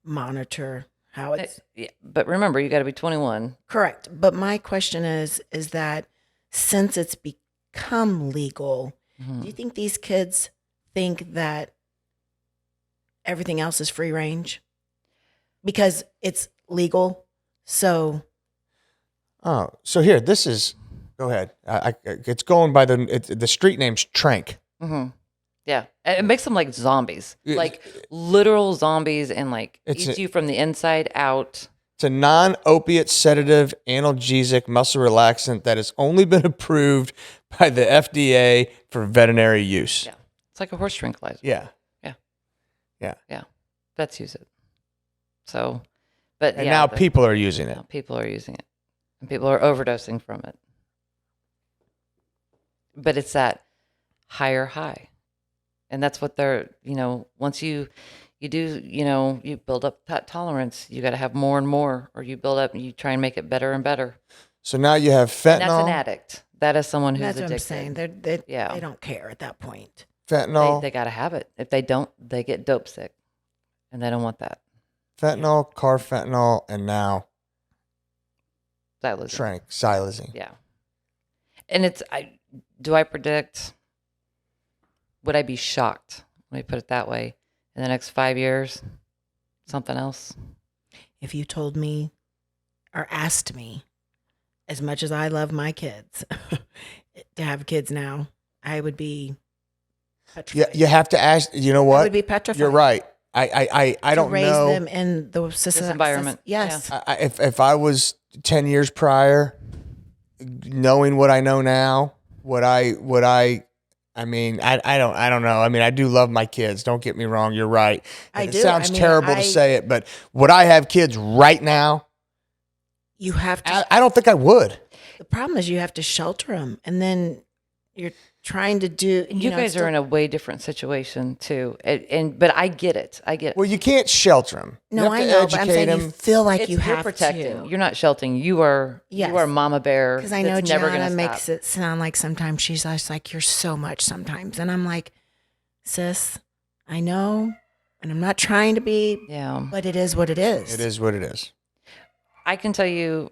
monitor how it's Yeah, but remember, you got to be 21. correct. But my question is that since it's become legal, Mhm. do you think these kids think that everything else is free range? Because it's legal. So Oh, so here, this is. Go ahead. It's going by the street name's Trank. Mm-hmm. Yeah, and it makes them like zombies, It- like literal zombies, and like It's eats a- you from the inside out. It's a non-opiate sedative analgesic muscle relaxant that has only been approved by the FDA for veterinary use. Yeah, it's like a horse tranquilizer. Yeah. Vets use it. So, but And yeah, now people are using it. now people are using it, and people are overdosing from it. But it's that higher high, and that's what they're. Once you do, you build up that tolerance. You got to have more and more, or you build up and you try and make it better and better. So now you have And that's an fentanyl, addict. That is someone who's that's what addicted. I'm saying. They Yeah. don't care at that point. fentanyl, They got to have it. If they don't, they get dope sick, and they don't want that. fentanyl, carfentanil, and now Xylazine. xylazine. Yeah. And do I predict, would I be shocked, let me put it that way, in the next 5 years, something else? If you told me or asked me, as much as I love my kids, to have kids now, I would be Yeah, petrified. you have to ask. You know I what? would be petrified. You're right. I To don't raise know. them in the environment. Yes. If I was 10 years prior, knowing what I know now, I don't know. I mean, I do love my kids. Don't get me wrong. You're right. I And do. It sounds I mean, terrible to I- say it, but would I have kids right now? You have to. I don't think I would. The problem is you have to shelter them, and then you're trying to do. You guys are in a way different situation too. But I get it. Well, you can't shelter them. No, I know, but I'm saying you feel like you you're have protecting. to. You're not sheltering. You are Yes. mama bear. Because I know that's never Gianna gonna makes stop. it sound like sometimes she's just like, you're so much sometimes. And I'm like, sis, I know. And I'm not trying to be, Yeah. but it is what it is. It is what it is. I can tell you,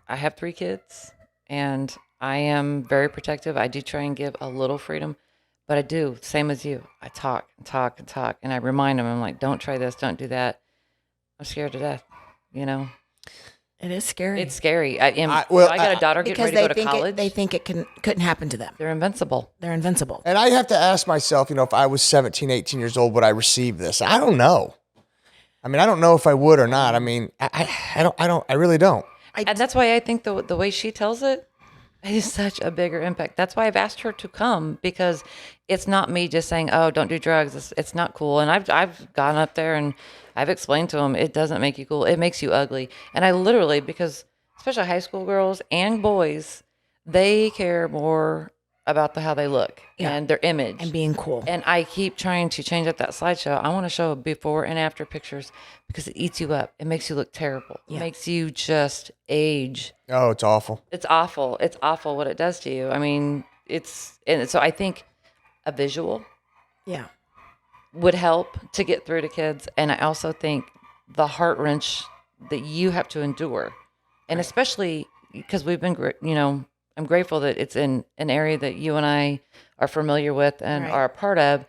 I have 3 kids, and I am very protective. I do try and give a little freedom, but I do, same as you. I talk and talk and talk, and I remind them, I'm like, don't try this, don't do that. I'm scared to death, It is scary. It's scary. I got a daughter getting because ready to go they to think college. they think it couldn't happen to them. They're invincible. They're invincible. And I have to ask myself, if I was 17, 18 years old, would I receive this? I don't know. I mean, I don't know if I would or not. I mean, I really don't. And that's why I think the way she tells it is such a bigger impact. That's why I've asked her to come, because it's not me just saying, "Oh, don't do drugs." It's not cool. And I've gone up there and I've explained to them, it doesn't make you cool. It makes you ugly. And I literally, because especially high school girls and boys, they care more about how they look and their image And being cool. And I keep trying to change up that slideshow. I want to show before and after pictures because it eats you up. It makes you look terrible. Yeah. It makes you just age. Oh, it's awful. It's awful. It's awful what it does to you. I mean, and so I think a visual Yeah. would help to get through to kids. And I also think the heart wrench that you have to endure, and especially because we've been, I'm grateful that it's in an area that you and I are familiar with and Right. are a part of.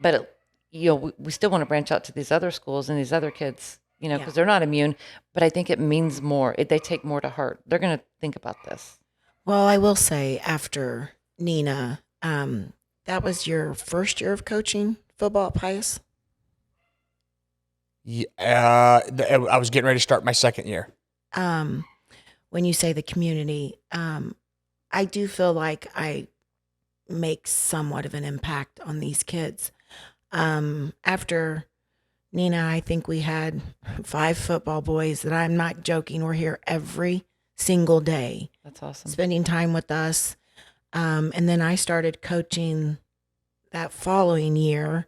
But we still want to branch out to these other schools and these other kids, because Yeah. they're not immune. But I think it means more. They take more to heart. They're going to think about this. Well, I will say after Nina, that was your first year of coaching football at Pius? Yeah, I was getting ready to start my second year. When you say the community, I do feel like I make somewhat of an impact on these kids. After Nina, I think we had 5 football boys that I'm not joking were here every single day, That's awesome. spending time with us. And then I started coaching that following year.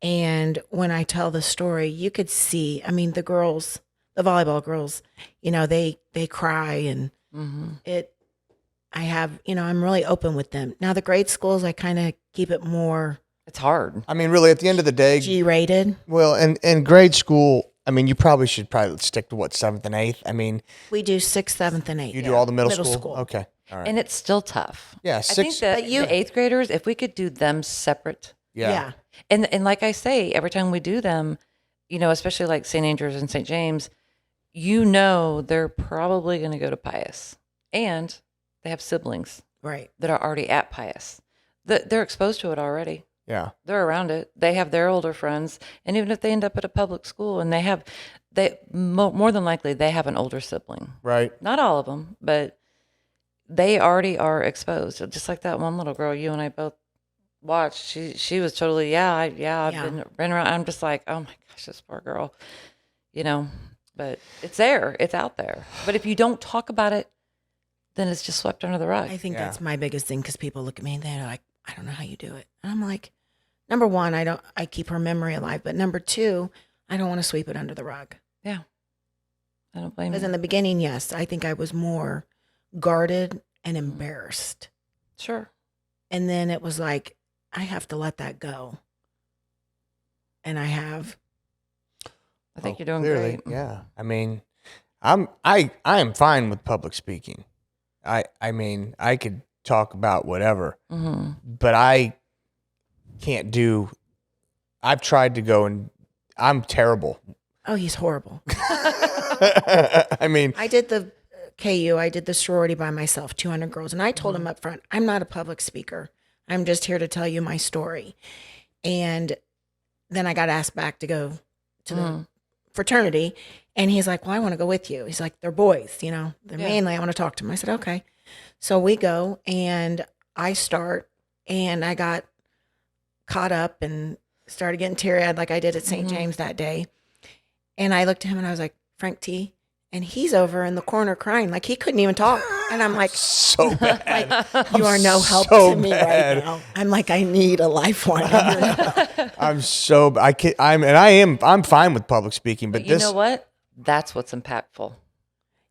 And when I tell the story, you could see, I mean, the girls, the volleyball girls, they cry, and I'm really open with them. Now the grade schools, I kind of keep it more It's hard. I mean, really, at the end of the day, G-rated. well, in grade school, I mean, you probably should stick to what, 7th and 8th. I mean, We do 6th, 7th, and 8th. you do all the middle Middle school? school. Okay. All right. And it's still tough. Yeah, I think 6. that But you- the 8th graders, if we could do them separate, Yeah. and like I say, every time we do them, especially like St. Andrews and St. James, they're probably going to go to Pius, and they have siblings Right. that are already at Pius. They're exposed to it already. Yeah. They're around it. They have their older friends, and even if they end up at a public school, and more than likely they have an older sibling. Right. Not all of them, but they already are exposed. Just like that one little girl you and I both watched. She was totally I've been around. I'm just like, oh my gosh, this poor girl, But it's there. It's out there. But if you don't talk about it, then it's just swept under the rug. I think Yeah. that's my biggest thing, because people look at me and they're like, I don't know how you do it. And I'm like, number one, I keep her memory alive. But number two, I don't want to sweep it under the rug. Yeah, I don't blame Because you. in the beginning, yes, I think I was more guarded and embarrassed. Sure. And then it was like, I have to let that go. And I have. I think Oh, you're doing clearly, great. Yeah. I mean, I am fine with public speaking. I mean, I could talk about whatever, but I can't do. I've tried to go, and I'm terrible. Oh, he's horrible. I mean, I did the KU, I did the sorority by myself, 200 girls. And I told him up front, I'm not a public speaker. I'm just here to tell you my story. And then I got asked back to go to the fraternity. And he's like, well, I want to go with you. He's like, they're boys, they're manly. I want to talk to them. I said, okay. So we go, and I start, and I got caught up and started getting teary-eyed like I did at St. James that day. And I looked at him and I was like, Frank T. And he's over in the corner crying like he couldn't even talk. And I'm like, so bad. like, you are no help so to me bad. right now. I'm like, I need a lifeline. I'm fine with public speaking, but But you this, know what? That's what's impactful.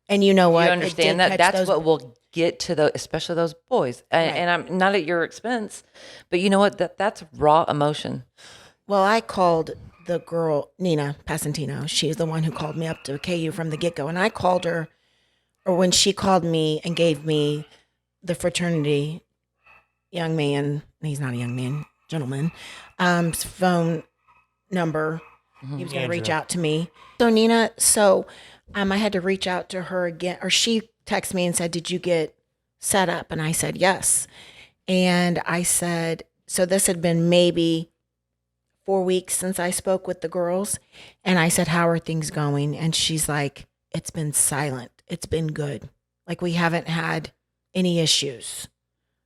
And you know what? You It understand did that? catch That's those- what will get to especially those boys. And I'm not at your expense, but you know what? That's raw emotion. Well, I called the girl, Nina Passantino. She's the one who called me up to KU from the get-go. And I called her, or when she called me and gave me the fraternity young man, he's not a young man, gentleman, phone number. He was going to reach out to me. So Nina, I had to reach out to her again, or she texted me and said, did you get set up? And I said, yes. And I said, so this had been maybe 4 weeks since I spoke with the girls. And I said, how are things going? And she's like, it's been silent. It's been good. Like, we haven't had any issues.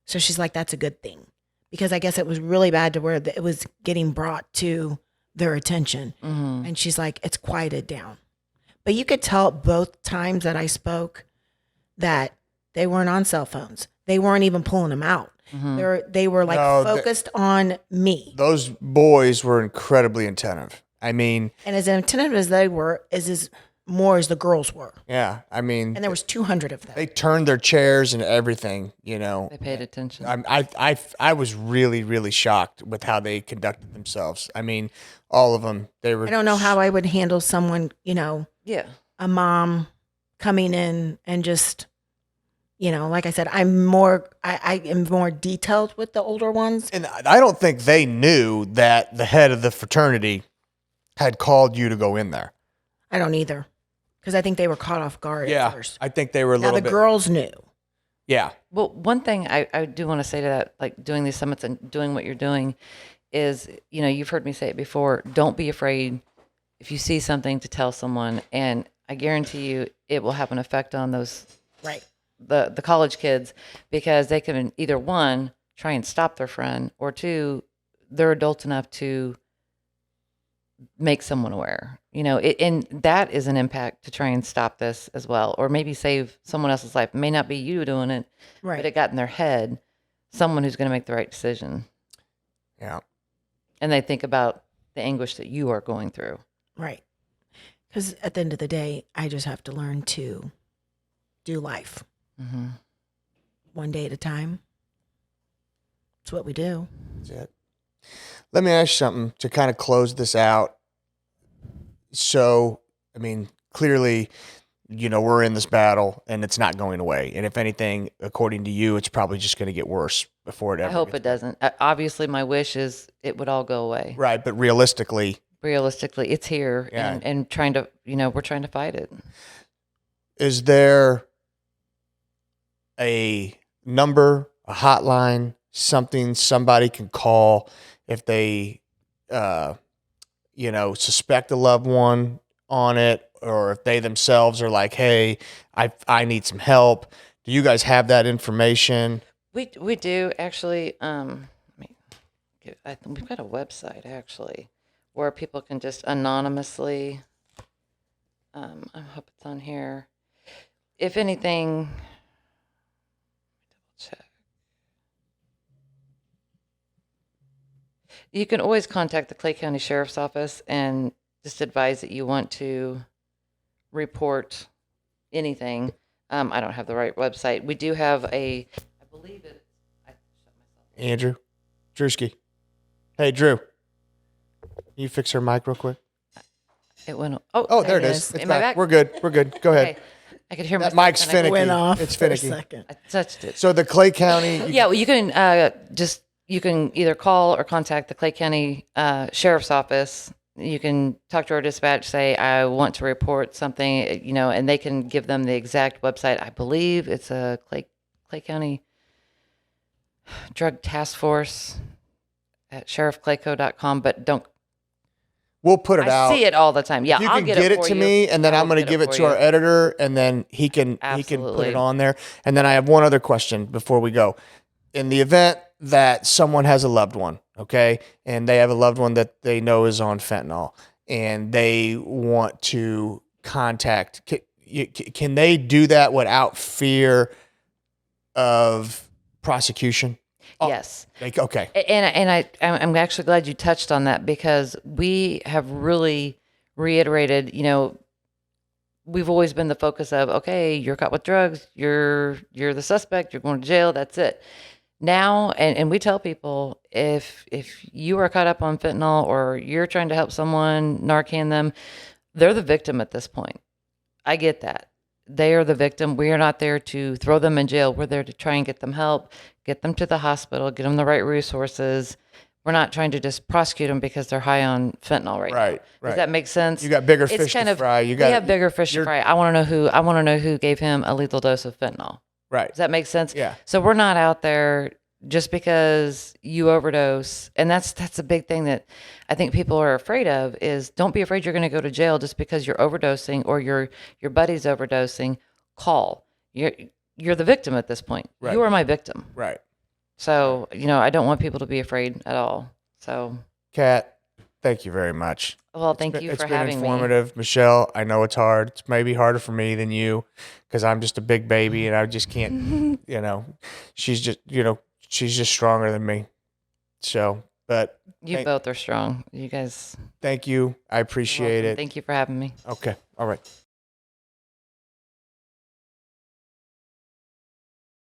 So she's like, that's a good thing. Because I guess it was really bad to where it was getting brought to their attention. And she's like, it's quieted down. But you could tell both times that I spoke that they weren't on cell phones. They weren't even pulling them out. They were like No, focused on me. those boys were incredibly attentive. I mean, And as attentive as they were, as more as the girls were. yeah, I mean, And there was 200 of them. they turned their chairs and everything, They paid attention. I was really, really shocked with how they conducted themselves. I mean, all of them, they were. I don't know how I would handle someone, Yeah. a mom coming in and just, like I said, I am more detailed with the older ones. And I don't think they knew that the head of the fraternity had called you to go in there. I don't either. Because I think they were caught off guard Yeah, at first. I think they were a Now little the bit. girls knew. Yeah, Well, one thing I do want to say to that, like doing these summits and doing what you're doing is, you've heard me say it before, don't be afraid if you see something to tell someone. And I guarantee you it will have an effect on those, Right. the college kids, because they can either one, try and stop their friend, or two, they're adult enough to make someone aware. And that is an impact to try and stop this as well, or maybe save someone else's life. It may not be you doing it, Right. but it got in their head, someone who's going to make the right decision. Yeah. And they think about the anguish that you are going through. Right. Because at the end of the day, I just have to learn to do life Mm-hmm. one day at a time. It's what we do. That's it. Let me ask you something to kind of close this out. So, I mean, clearly, we're in this battle and it's not going away. And if anything, according to you, it's probably just going to get worse before it ever I hope gets it doesn't. Obviously, my wish is it would all go away. right. But realistically, It's here, Yeah. and trying to, we're trying to fight it. is there a number, a hotline, something somebody can call if they, suspect a loved one on it, or if they themselves are like, hey, I need some help? Do you guys have that information? We do actually. I think we've got a website actually where people can just anonymously. I hope it's on here. If anything, double check. You can always contact the Clay County Sheriff's Office and just advise that you want to report anything. I don't have the right website. We do have I believe it. I shut myself. Andrew, Drewski. Hey, Drew. Can you fix her mic real quick? It went. Oh, there it is. It's Am I back? We're good. We're good. Go ahead. Okay. I could hear That myself mic's and I- finicky. Went off It's for a finicky. second. I touched it. So the Clay County. Yeah, well, you can either call or contact the Clay County Sheriff's Office. You can talk to our dispatch, say, I want to report something, and they can give them the exact website. I believe it's a Clay County Drug Task Force at sheriffclayco.com, but don't. We'll put it out. I see it all the time. Yeah, You I'll can get get it it for to you. me, and then I I'm will going to get give it for to you. our editor, and then he can put Absolutely. it on there. And then I have one other question before we go. In the event that someone has a loved one, okay, and they have a loved one that they know is on fentanyl, and they want to contact, can they do that without fear of prosecution? Oh, Yes. Okay. And I'm actually glad you touched on that, because we have really reiterated, we've always been the focus of, okay, you're caught with drugs, you're the suspect, you're going to jail, that's it. Now, and we tell people, if you are caught up on fentanyl or you're trying to help someone, Narcan them, they're the victim at this point. I get that. They are the victim. We are not there to throw them in jail. We're there to try and get them help, get them to the hospital, get them the right resources. We're not trying to just prosecute them because they're high on fentanyl right now. Right. Does that make sense? You got bigger It's fish kind to of- fry. We have bigger fish to you're- fry. I want to know who gave him a lethal dose of fentanyl. Right. Does that make sense? Yeah. So we're not out there just because you overdose. And that's a big thing that I think people are afraid of, is don't be afraid you're going to go to jail just because you're overdosing or your buddy's overdosing. Call. You're the victim at this point. Right. You are my victim. Right. So, I don't want people to be afraid at all. So, Kat, thank you very much. well, thank you It's for been having me. informative. Michelle, I know it's hard. It's maybe harder for me than you because I'm just a big baby and I just can't, she's just stronger than me. So, but You both are strong. You guys. thank you. I appreciate it. Thank you for having me. Okay. All right.